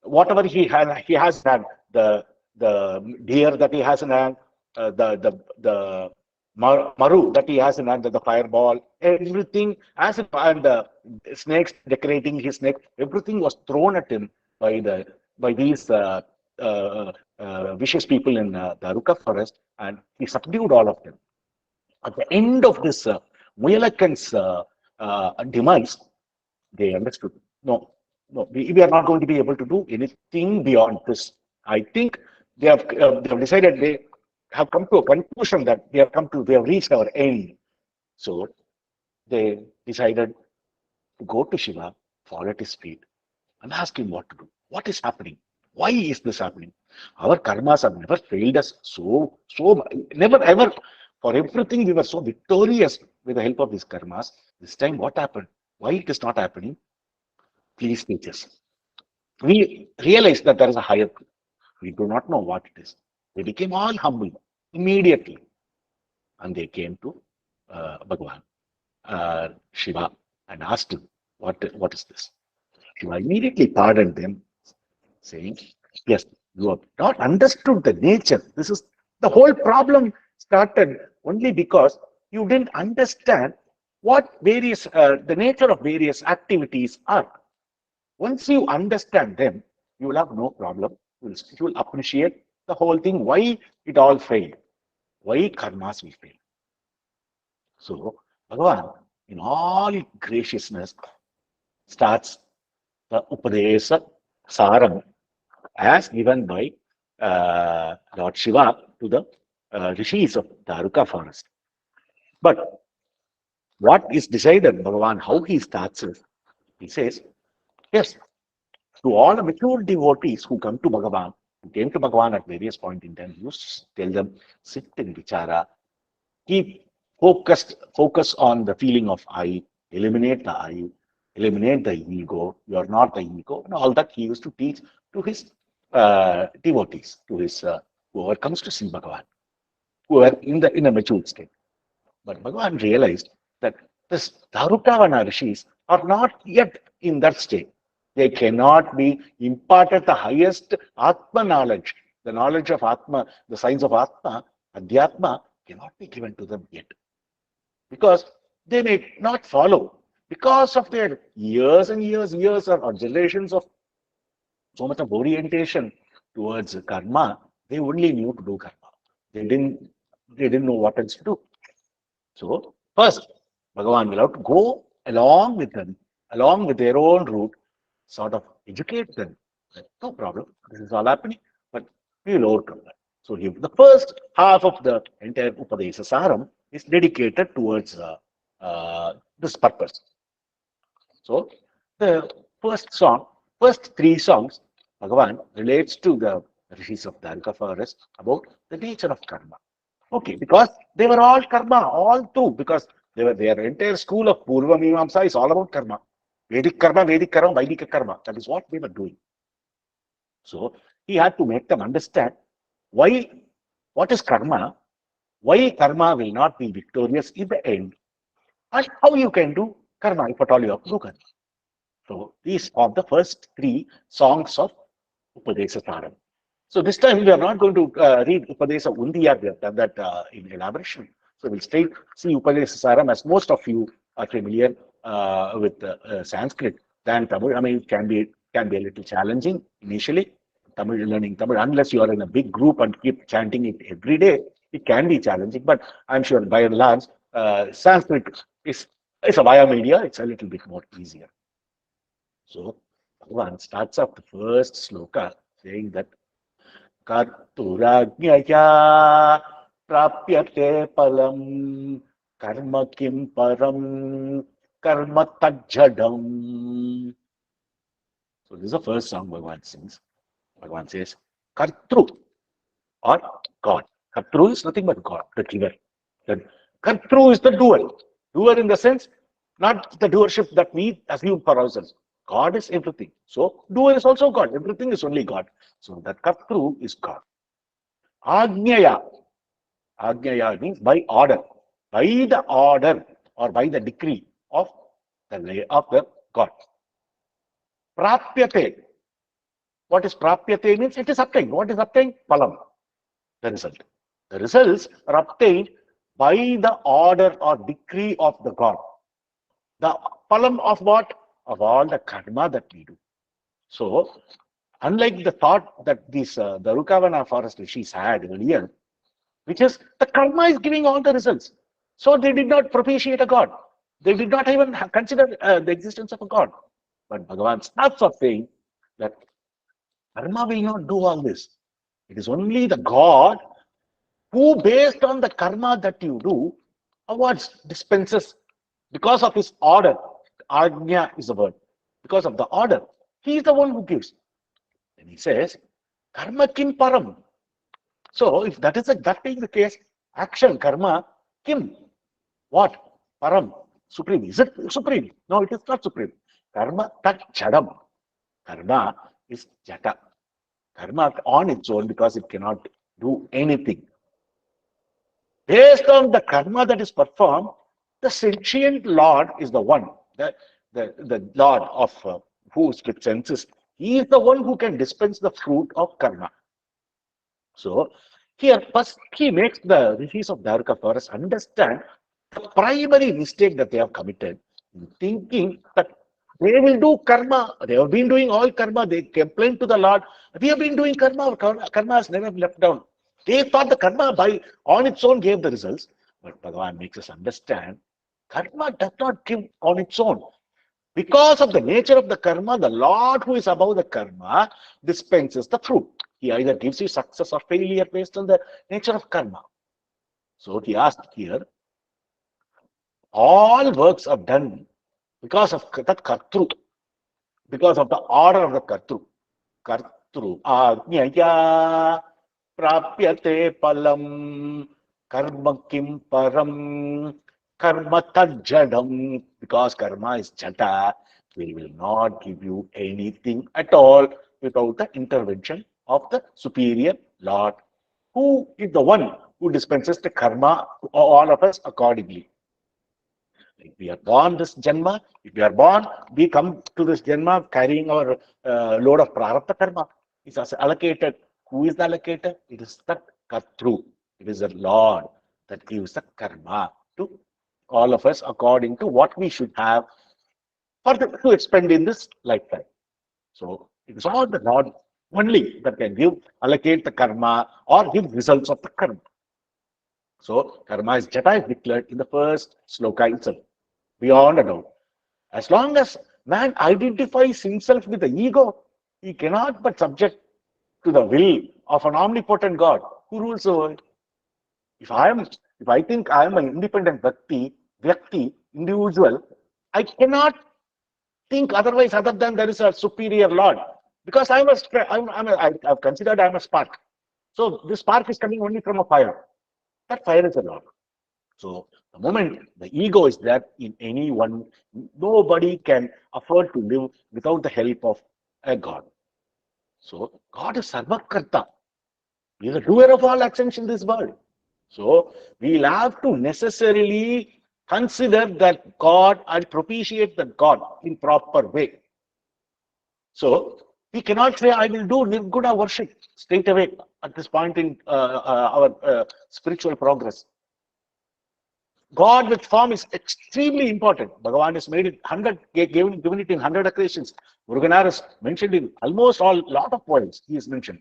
Speaker 1: whatever he has in hand, the deer that he has in hand, the maru that he has in hand, the fireball, everything, and the snakes decorating his neck, everything was thrown at him by these vicious people in the Aruka forest, and he subdued all of them. At the end of this Muyalakan's demise, they understood, no, no, we are not going to be able to do anything beyond this. I think they have decided, they have come to a conclusion that they have reached our end. So they decided to go to Shiva, fall at his feet, and ask him what to do. What is happening? Why is this happening? Our karmas have never failed us never ever. For everything, we were so victorious with the help of these karmas. This time, what happened? Why it is not happening? Please teach us. We realized that there is a higher truth. We do not know what it is. They became all humble immediately. And they came to Bhagavan, Shiva, and asked him, what is this? Shiva immediately pardoned them, saying, yes, you have not understood the nature. This is the whole problem started only because you didn't understand what the nature of various activities are. Once you understand them, you will have no problem. You will appreciate the whole thing, why it all failed, why karmas will fail. So, Bhagavan, in all graciousness, starts the Upadesa Saram as given by Lord Shiva to the rishis of Daruka forest. But what is decided, Bhagavan, how he starts is, he says, yes, to all the mature devotees who come to Bhagavan, who came to Bhagavan at various points in time, he used to tell them, sit in vichara, keep focus on the feeling of I, eliminate the ego, you are not the ego, and all that he used to teach to his devotees, to his whoever comes to see Bhagavan, who are in a mature state. But Bhagavan realized that this Darukavana rishis are not yet in that state. They cannot be imparted the highest Atma knowledge, the knowledge of Atma, the science of Atma, Adhyatma cannot be given to them yet. Because they may not follow. Because of their years and years or generations of so much of orientation towards karma, they only knew to do karma. They didn't know what else to do. So first, Bhagavan will have to go along with them, along with their own route, sort of educate them. No problem. This is all happening, but we will overcome that. So the first half of the entire Upadesa Saram is dedicated towards this purpose. So the first song, first three songs, Bhagavan relates to the rishis of Dharka forest about the nature of karma. Okay, because they were all karma, all two, because they were their entire school of Purva Mimamsa is all about karma. Vedic karma, Vaidika karma. That is what they were doing. So he had to make them understand why, what is karma, why karma will not be victorious in the end, and how you can do karma if at all you have to do karma. So these are the first three songs of Upadesa Saram. So this time we are not going to read Upadesa Undiya, we have done that in elaboration. So we'll straight see Upadesa Saram, as most of you are familiar with Sanskrit than Tamil. I mean, it can be a little challenging initially. Tamil learning Tamil, unless you are in a big group and keep chanting it every day, it can be challenging. But I'm sure by and large, Sanskrit is a via media. It's a little bit more easier. So Bhagavan starts off the first sloka saying that Karturajñaya prapyate palam karma kim param karma tajjadam. So this is the first song Bhagavan sings. Bhagavan says, Kartru or God. Kartru is nothing but God, the giver. Then Kartru is the doer. Doer in the sense, not the doership that we assume for ourselves. God is everything. So doer is also God. Everything is only God. So that Kartru is God. Agnyaya. Agnyaya means by order. By the order or by the decree of the God. Prapyate. What is prapyate means? It is obtained. What is obtained? Palam, the result. The results are obtained by the order or decree of the God. The palam of what? Of all the karma that we do. So, unlike the thought that these the Rukavana forest rishis had earlier, which is the karma is giving all the results. So they did not propitiate a God. They did not even consider the existence of a God. But Bhagavan starts off saying that karma will not do all this. It is only the God who, based on the karma that you do, awards, dispenses because of his order. Ajna is the word. Because of the order, he is the one who gives. And he says, karma kim param. So if that being the case, action, karma, kim, what? Param, supreme. Is it supreme? No, it is not supreme. Karma tat chadam. Karma is jata. Karma on its own because it cannot do anything. Based on the karma that is performed, the sentient Lord is the one, the Lord of whose with senses. He is the one who can dispense the fruit of karma. So here first he makes the rishis of Dharka for us understand the primary mistake that they have committed in thinking that they will do karma. They have been doing all karma. They complain to the Lord. We have been doing karma. Karma has never left down. They thought the karma by on its own gave the results. But Bhagavan makes us understand karma does not give on its own. Because of the nature of the karma, the Lord who is above the karma dispenses the fruit. He either gives you success or failure based on the nature of karma. So he asked here, all works are done because of that kartru, because of the order of the kartru. Kartru ajnaya prapyate palam karma kim param karma tajjadam. Because karma is jata, we will not give you anything at all without the intervention of the superior Lord, who is the one who dispenses the karma to all of us accordingly. If we are born this Janma, if we are born, we come to this Janma carrying our load of Prarabdha karma. It's allocated. Who is the allocator? It is the Kartru. It is the Lord that gives the karma to all of us according to what we should have to expend in this lifetime. So it is all the Lord only that can allocate the karma or give results of the karma. So karma is Jata is declared in the first sloka itself, beyond a doubt. As long as man identifies himself with the ego, he cannot but subject to the will of an omnipotent God. who rules the world. If I am, if I think I am an independent Vyakti, individual, I cannot think otherwise other than there is a superior Lord. Because I've considered I'm a spark. So this spark is coming only from a fire. That fire is a Lord. So the moment the ego is there in anyone, nobody can afford to live without the help of a God. So God is Sarvakarta. He is the doer of all actions in this world. So we'll have to necessarily consider that God and propitiate that God in proper way. So we cannot say, I will do Nirguna worship straight away at this point in our spiritual progress. God with form is extremely important. Bhagavan has made it 100, given it in 100 occasions. Muruganar has mentioned in almost all lot of points. He has mentioned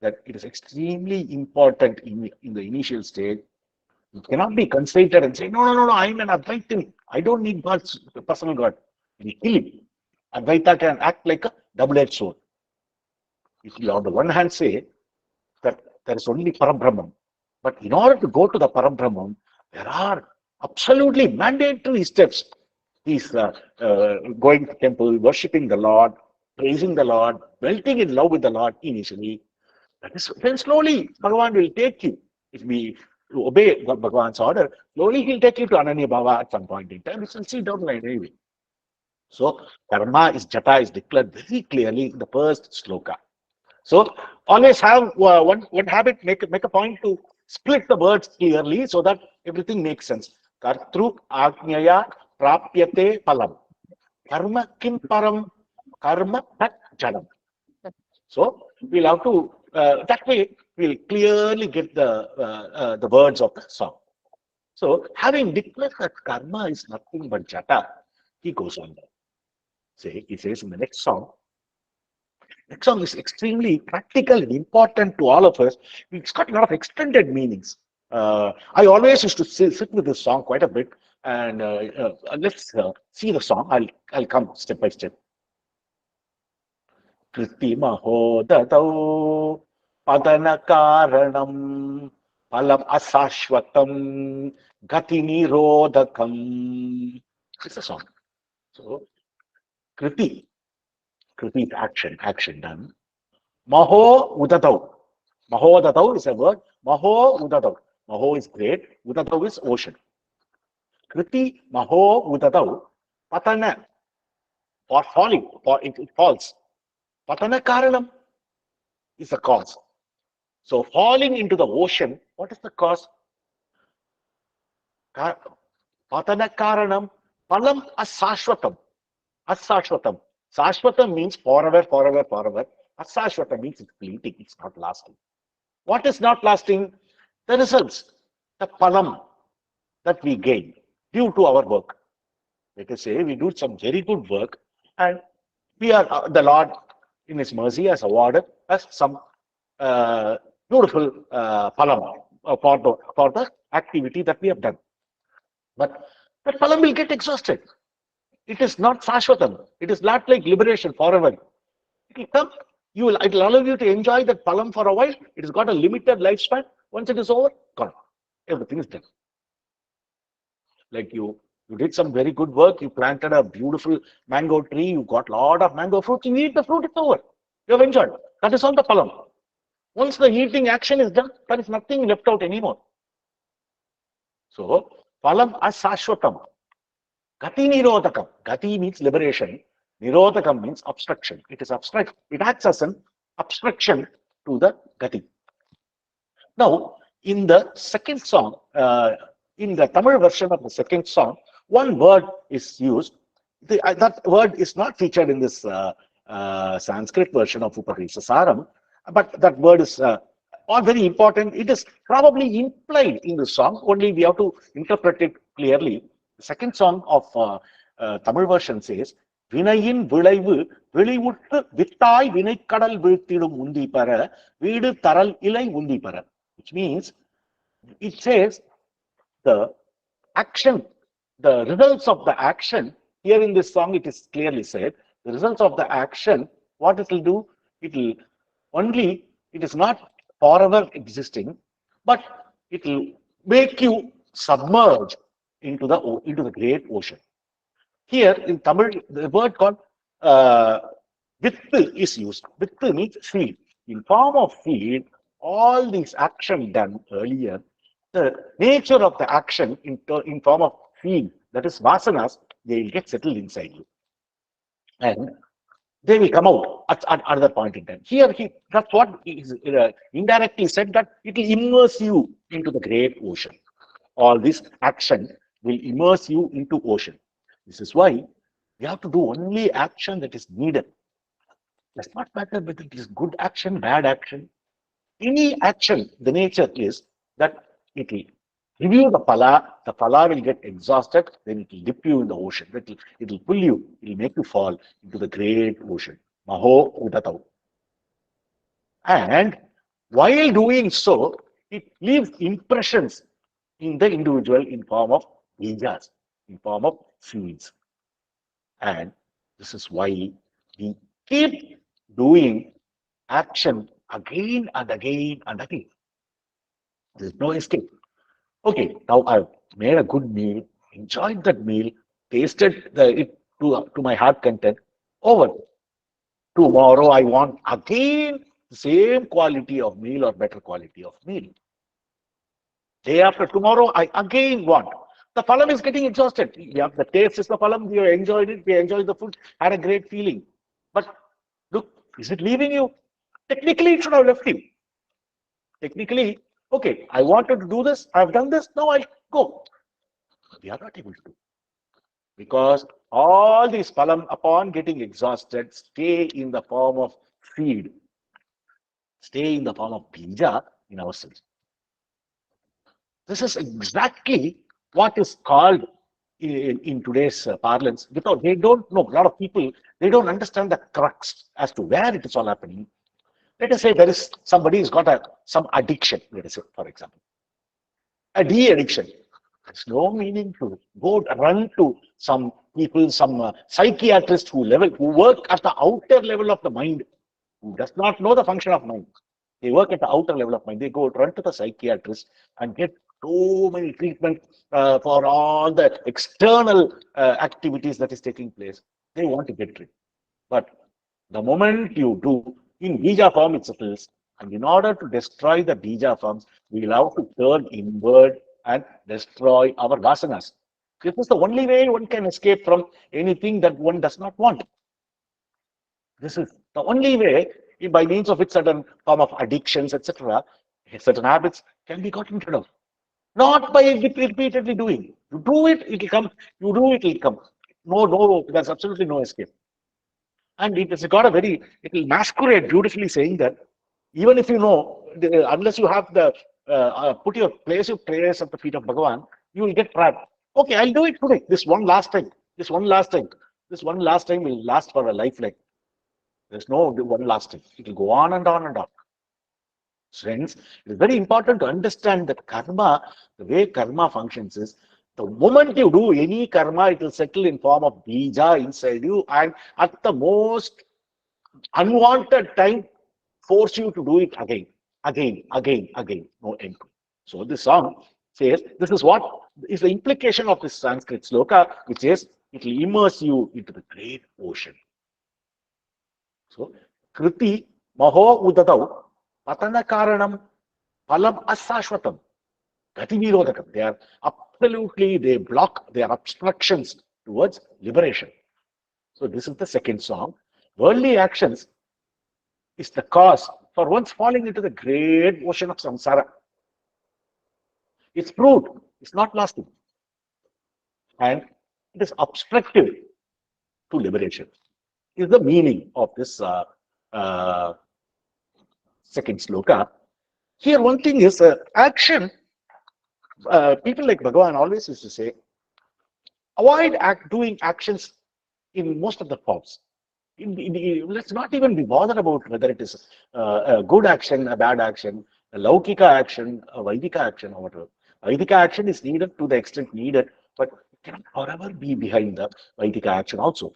Speaker 1: that it is extremely important in the initial stage. You cannot be constrained and say, no, I'm an Advaitin. I don't need God's personal God. You kill him. Advaita can act like a double-edged sword. If you on the one hand say that there is only Parabrahman, but in order to go to the Parabrahman, there are absolutely mandatory steps. He's going to temple, worshipping the Lord, praising the Lord, melting in love with the Lord initially. Then slowly Bhagavan will take you. If we obey Bhagavan's order, slowly he'll take you to Ananya Bhava at some point in time. It's will see down the line anyway. So karma is jata is declared very clearly in the first sloka. So always have one habit, make a point to split the words clearly so that everything makes sense. Kartru agnyaya prapyate palam. Karma kim param, karma tat jadam. So we'll have to that way we'll clearly get the words of the song. So having declared that karma is nothing but jata, he goes on there. He says in the next song. Next song is extremely practical and important to all of us. It's got a lot of extended meanings. I always used to sit with this song quite a bit, and let's see the song. I'll come step by step. Kriti mahodadau padana karanam palam asashvatam gati nirodhakam. It's a song. So Kriti is action done. Maho udadau. Mahodadau is a word. Maho udadau. Maho is great. Udadau is ocean. Kriti maho udadau. Patana for falling. For it falls. Patana karanam is the cause. So falling into the ocean, what is the cause? Patana karanam palam asashvatam. Asashvatam. Sashvatam means forever. Asashvatam means it's fleeting, it's not lasting. What is not lasting? The results, the palam that we gain due to our work. Let us say we do some very good work and we are the Lord in His mercy has awarded us some beautiful palam for the activity that we have done. But that palam will get exhausted. It is not Sashvatam. It is not like liberation forever. It will come. It will allow you to enjoy that palam for a while. It has got a limited lifespan. Once it is over, gone. Everything is done. Like you did some very good work. You planted a beautiful mango tree. You got a lot of mango fruits. You eat the fruit, it's over. You have enjoyed. That is all the palam. Once the eating action is done, there is nothing left out anymore. So, palam asashvatam. Gati nirodhakam. Gati means liberation. Nirodhakam means obstruction. It is obstruct. It acts as an obstruction to the gati. Now, in the second song, in the Tamil version of the second song, one word is used. That word is not featured in this Sanskrit version of Upadesa Saram, but that word is all very important. It is probably implied in the song. Only we have to interpret it clearly. The second song of Tamil version says, Vinayin விளைவு வெளிவுட்டு வித்தாய் வினைக்கடல் வீழ்த்திடும் உந்தி பெற வீடு தரல் இலை உந்தி பெற, which means it says the action, the results of the action. Here in this song, it is clearly said the results of the action. What it will do? It will only. It is not forever existing, but it will make you submerge into the great ocean. Here in Tamil, the word called uh, vittu is used. Vittu means seed. In form of seed, all these action done earlier, the nature of the action in form of seed, that is vasanas, they will get settled inside you. And they will come out at another point in time. Here, that's what is indirectly said, that it will immerse you into the great ocean. All this action will immerse you into ocean. This is why we have to do only action that is needed. Does not matter whether it is good action, bad action. Any action, the nature is that it will give you the phala will get exhausted, then it will dip you in the ocean. It will pull you, it will make you fall into the great ocean. Maho Udatau. And while doing so, it leaves impressions in the individual in form of bijas, in form of seeds. And this is why we keep doing action again and again and again. There's no escape. Okay, now I've made a good meal, enjoyed that meal, tasted it to my heart content. Over. Tomorrow I want again the same quality of meal or better quality of meal. Day after tomorrow, I again want. The phalam is getting exhausted. Yeah, the taste is the phalam. We enjoyed it. We enjoyed the food. Had a great feeling. But look, is it leaving you? Technically, it should have left you. Technically, okay, I wanted to do this. I've done this. Now I'll go. We are not able to do, because all these phalam, upon getting exhausted, stay in the form of feed, stay in the form of bija in ourselves. This is exactly what is called in today's parlance, because they don't know, a lot of people, they don't understand the crux as to where it is all happening. Let us say there is somebody who's got some addiction, let us say, for example, a de-addiction. There's no meaning to go run to some people, some psychiatrists who work at the outer level of the mind, who does not know the function of mind. They work at the outer level of mind. They go run to the psychiatrist and get so many treatment for all the external activities that is taking place. They want to get rid. But the moment you do, in bija form it settles. And in order to destroy the bija forms, we will have to turn inward and destroy our vasanas. This is the only way one can escape from anything that one does not want. This is the only way, by means of it, certain form of addictions, etc., certain habits can be gotten rid of. Not by repeatedly doing. You do it, it will come. You do it, it will come. No, there's absolutely no escape. And it has got it will masquerade beautifully, saying that even if you know, unless you have place your prayers at the feet of Bhagavan, you will get trapped. Okay, I'll do it today. This one last time. This one last time. This one last time will last for a lifeline. There's no one last time. It will go on and on and on. Friends, it is very important to understand that karma, the way karma functions is, the moment you do any karma, it will settle in form of bija inside you, and at the most unwanted time, force you to do it again, no end. So this song says, this is what is the implication of this Sanskrit sloka, which is, it will immerse you into the great ocean. So, kriti maho udadau patana karanam phalam asashvatam gati virodakam. They are absolutely, they block, they are obstructions towards liberation. So this is the second song. Worldly actions is the cause for one's falling into the great ocean of samsara. It's fruit, it's not lasting. And it is obstructive to liberation. Is the meaning of this second sloka. Here, one thing is action. People like Bhagavan always used to say, avoid doing actions in most of the forms. Let's not even be bothered about whether it is a good action, a bad action, a laukika action, a vaidika action, or whatever. Vaidika action is needed to the extent needed, but it cannot forever be behind the vaidika action also.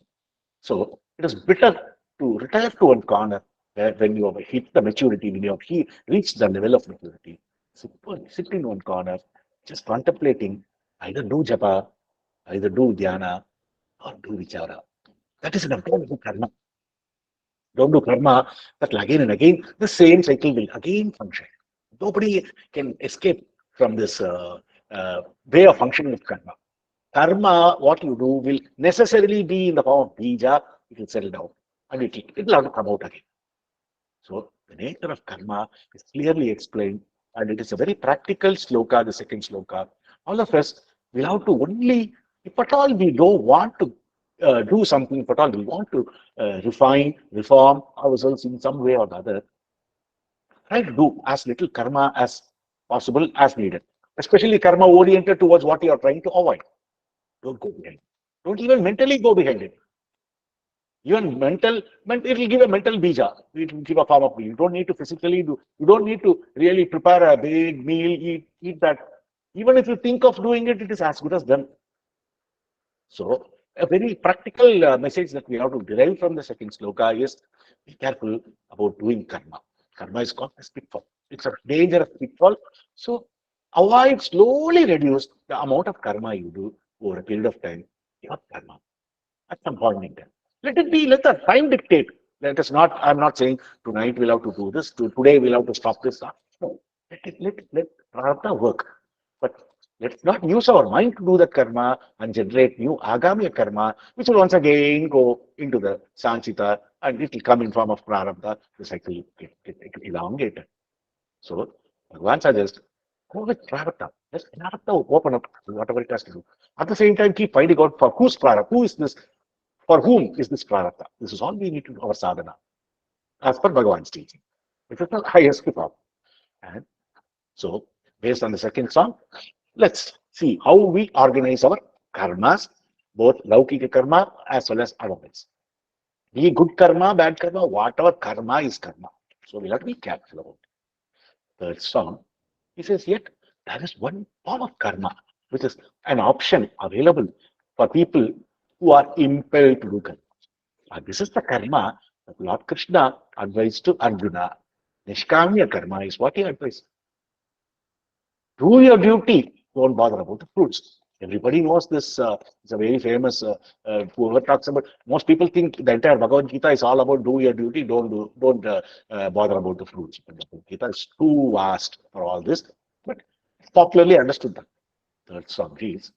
Speaker 1: So it is better to retire to one corner when you have hit the maturity, when you have reached the level of maturity, sit in one corner, just contemplating, either do japa, either do dhyana, or do vichara. That is enough. Don't do karma. Don't do karma. That again and again, the same cycle will again function. Nobody can escape from this way of functioning of karma. Karma, what you do, will necessarily be in the form of bija. It will settle down, and it will have to come out again. So the nature of karma is clearly explained, and it is a very practical sloka, the second sloka. All of us will have to only, if at all we don't want to do something, if at all we want to refine, reform ourselves in some way or the other, try to do as little karma as possible as needed. Especially karma oriented towards what you are trying to avoid. Don't go behind it. Don't even mentally go behind it. Even it will give a mental bija. It will give a form of meal. You don't need to physically do. You don't need to really prepare a big meal. Eat that. Even if you think of doing it, it is as good as done. So a very practical message that we have to derive from the second sloka is be careful about doing karma. Karma is called as pitfall. It's a dangerous pitfall. So avoid, slowly reduce the amount of karma you do over a period of time. Your karma at some point in time. Let it be, let the time dictate. Let us not, I'm not saying tonight we'll have to do this, today we'll have to stop this. No, let Prarabdha work. But let's not use our mind to do that karma and generate new Agami karma, which will once again go into the Sanchita and it will come in form of Prarabdha. The cycle will get elongated. So, Bhagavan suggests, go with Prarabdha. Let Prarabdha open up whatever it has to do. At the same time, keep finding out for whose Prarabdha, who is this, for whom is this Prarabdha. This is all we need to do our sadhana, as per Bhagavan's teaching. It is the highest form. And so, based on the second song, let's see how we organize our karmas, both Laukika karma as well as otherwise. Be good karma, bad karma, whatever karma is karma. So we'll have to be careful about it. Third song, he says, yet there is one form of karma, which is an option available for people who are impelled to do karma. And this is the karma that Lord Krishna advised to Arjuna. Nishkamya karma is what he advised. Do your duty, don't bother about the fruits. Everybody knows this. It's a very famous. Whoever talks about, most people think the entire Bhagavad Gita is all about do your duty, don't bother about the fruits. But the Bhagavad Gita is too vast for all this. But it's popularly understood. That third song reads,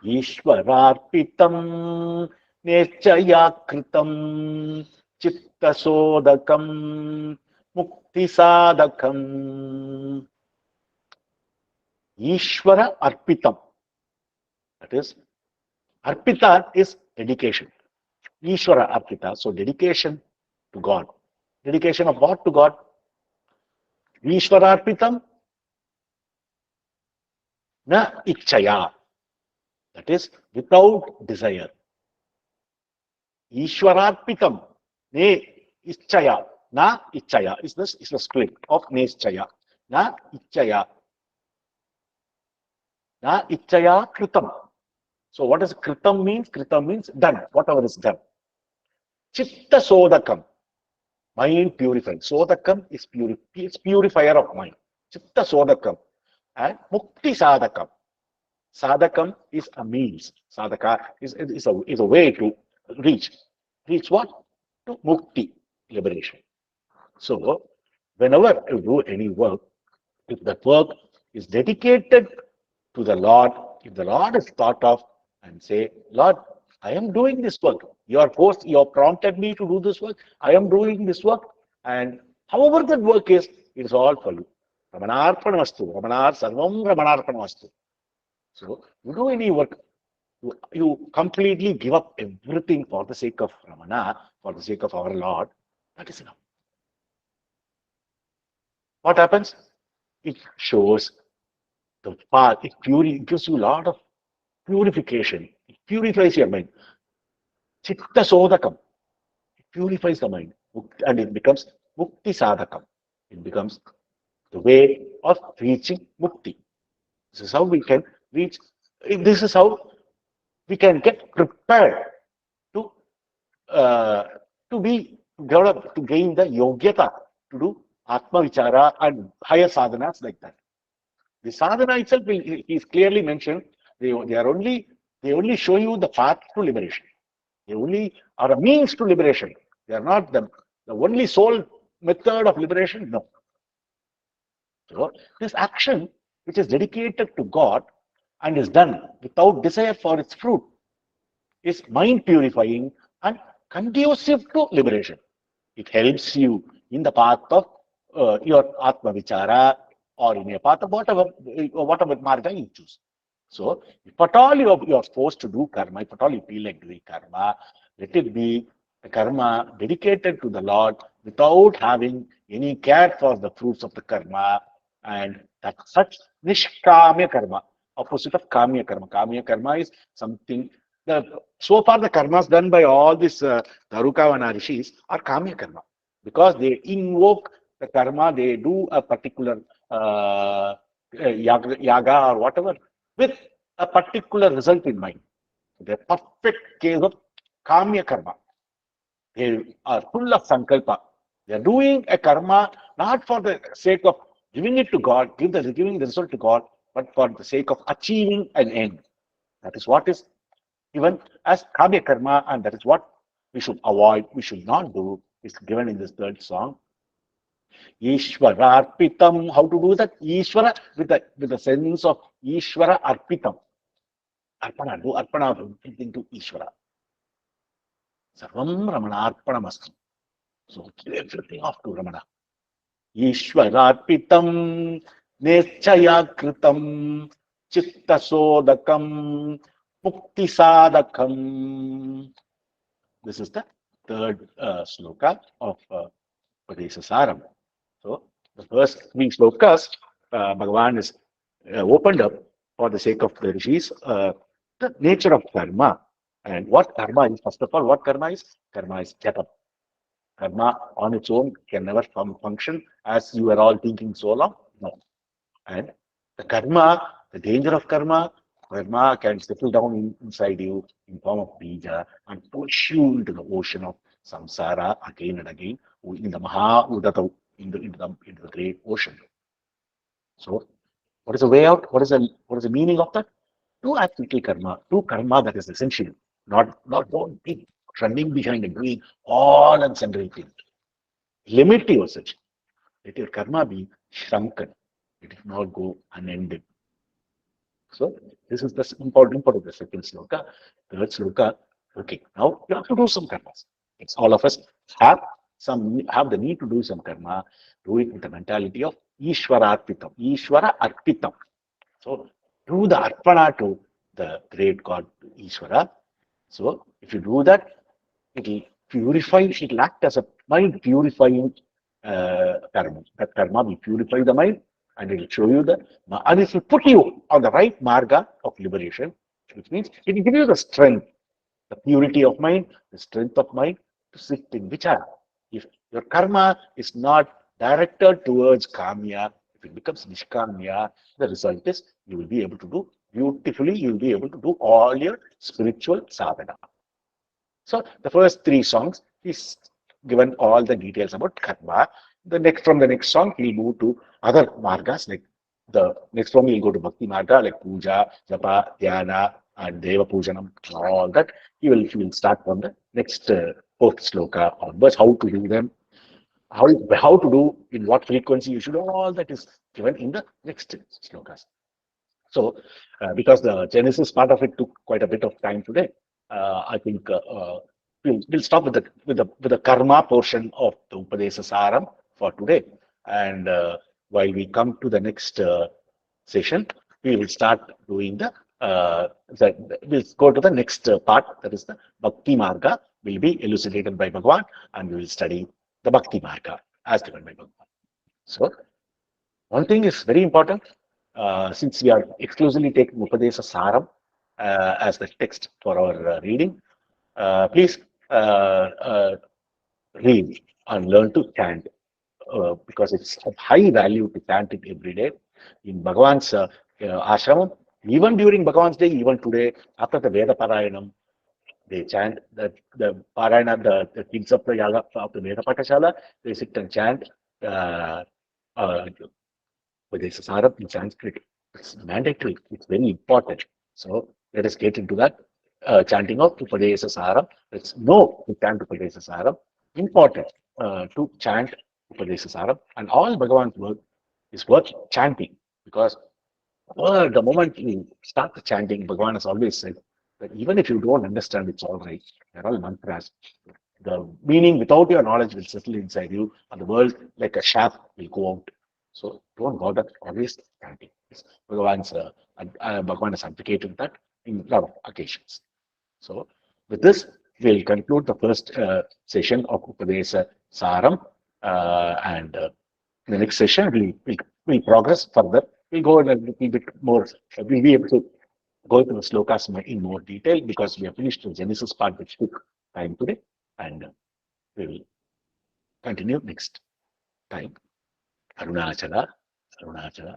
Speaker 1: Ishwararpitam nechayakritam chittasodakam mukti sadakam. Ishvara Arpitam. That is, Arpita is dedication. Ishvara Arpita. So dedication to God. Dedication of what to God? Ishvara Arpitam na ichchaya. That is, without desire. Ishwararpitam ne ichchaya. Na ichchaya is this is the split of neschaya. Na ichchaya. Na ichchaya kritam. So what does kritam means? Kritam means done, whatever is done. Chitta sodakam, mind purified. Sodakam is it's purifier of mind. Chitta sodakam. And mukti sadakam. Sadakam is a means. Sadaka is a way to reach. Reach what? To mukti, liberation. So whenever you do any work, if that work is dedicated to the Lord, if the Lord is thought of and say, Lord, I am doing this work. You are forced, you have prompted me to do this work. I am doing this work. And however that work is, it is all for you. Ramanarpanamastu. Ramanar sarvam Ramanarpanamastu. So you do any work, you completely give up everything for the sake of Ramana, for the sake of our Lord. That is enough. What happens? It shows the path. It gives you a lot of purification. It purifies your mind. Chitta sodakam. It purifies the mind. And it becomes mukti sadakam. It becomes the way of reaching mukti. This is how we can reach. This is how we can get prepared to uh, to be develop, to gain the yogyata to do Atma Vichara and higher sadhanas like that. The sadhana itself is clearly mentioned. They only show you the path to liberation. They only are a means to liberation. They are not the only sole method of liberation. No. So this action, which is dedicated to God and is done without desire for its fruit, is mind purifying and conducive to liberation. It helps you in the path of your Atma Vichara or in a path of whatever marga you choose. So, if at all you are forced to do karma, if at all you feel like doing karma, let it be a karma dedicated to the Lord without having any care for the fruits of the karma, and that's such nishkamya karma, opposite of kamya karma. Kamya karma is something, so far the karmas done by all these Dharukavana rishis are kamya karma because they invoke the karma, they do a particular yaga or whatever with a particular result in mind. The perfect case of kamya karma. They are full of sankalpa. They are doing a karma not for the sake of giving it to God, giving the result to God, but for the sake of achieving an end. That is what is given as kamya karma, and that is what we should avoid, we should not do, is given in this third song. Ishvara arpitam. How to do that? Ishvara with the sense of Ishvara arpitam. Arpana, do arpana to Ishvara. Sarvam Ramana arpanamastu. So give everything off to Ramana. Ishvara nechaya kritam chitta sodakam mukti sadakam. This is the third sloka of Upadesa Saram. So the first three slokas, Bhagavan is opened up for the sake of the rishis, the nature of karma. And what karma is, first of all, what karma is? Karma is japa. Karma on its own can never function as you are all thinking so long. No. And the karma, the danger of karma, karma can settle down inside you in form of bija and push you into the ocean of samsara again and again in the Maha Udata, into the great ocean. So, what is the way out? What is the meaning of that? Do activity karma, do karma that is essential, not one thing, running behind and doing all and sundry things. Limit yourself. Let your karma be shrunken. It will not go unended. So this is the important part of the second sloka. Third sloka. Okay, now you have to do some karmas. It's all of us have the need to do some karma. Do it with the mentality of Ishvara Arpitam. Ishvara Arpitam. So do the arpana to the great God Ishvara. So if you do that, it will purify, it will act as a mind purifying karma. That karma will purify the mind and it will show you and it will put you on the right marga of liberation, which means it will give you the strength, the purity of mind, the strength of mind to sit in vichara. If your karma is not directed towards kamya, if it becomes nishkamya, the result is you will be able to do beautifully, you will be able to do all your spiritual sadhana. So the first three songs, he's given all the details about karma. From the next song, he'll move to other margas, like the next one he'll go to Bhakti Marga, like Puja, Japa, Dhyana, and Deva Pujanam, all that. He will start from the next fourth sloka onwards, how to do them, how to do, in what frequency you should, all that is given in the next slokas. So, because the Genesis part of it took quite a bit of time today, I think we'll stop with the karma portion of the Upadesa Saram for today. And while we come to the next session, we will start doing we'll go to the next part, that is the Bhakti Marga, will be elucidated by Bhagavan, and we will study the Bhakti Marga as given by Bhagavan. So, one thing is very important, since we are exclusively taking Upadesa Saram as the text for our reading, please read and learn to chant, because it's of high value to chant it every day. In Bhagavan's ashramam, even during Bhagavan's day, even today, after the Veda Parayanam, They chant the Parayana, the kids of the Yaga of the Veda Patashala, they sit and chant uh, Upadesa Saram in Sanskrit. It's mandatory. It's very important. So let us get into that chanting of Upadesa Saram. Let's know to chant Upadesa Saram. Important to chant Upadesa Saram. And all Bhagavan's work is worth chanting because the moment you start the chanting, Bhagavan has always said that even if you don't understand, it's all right. They're all mantras. The meaning without your knowledge will settle inside you, and the world, like a shaft, will go out. So don't bother, always chanting. Bhagavan has advocated that in a lot of occasions. So with this, we'll conclude the first session of Upadesa Saram, and the next session we'll progress further. We'll go in a little bit more. We'll be able to go into the slokas in more detail because we have finished the Genesis part, which took time today, and we will continue next time. Arunachala, Arunachala.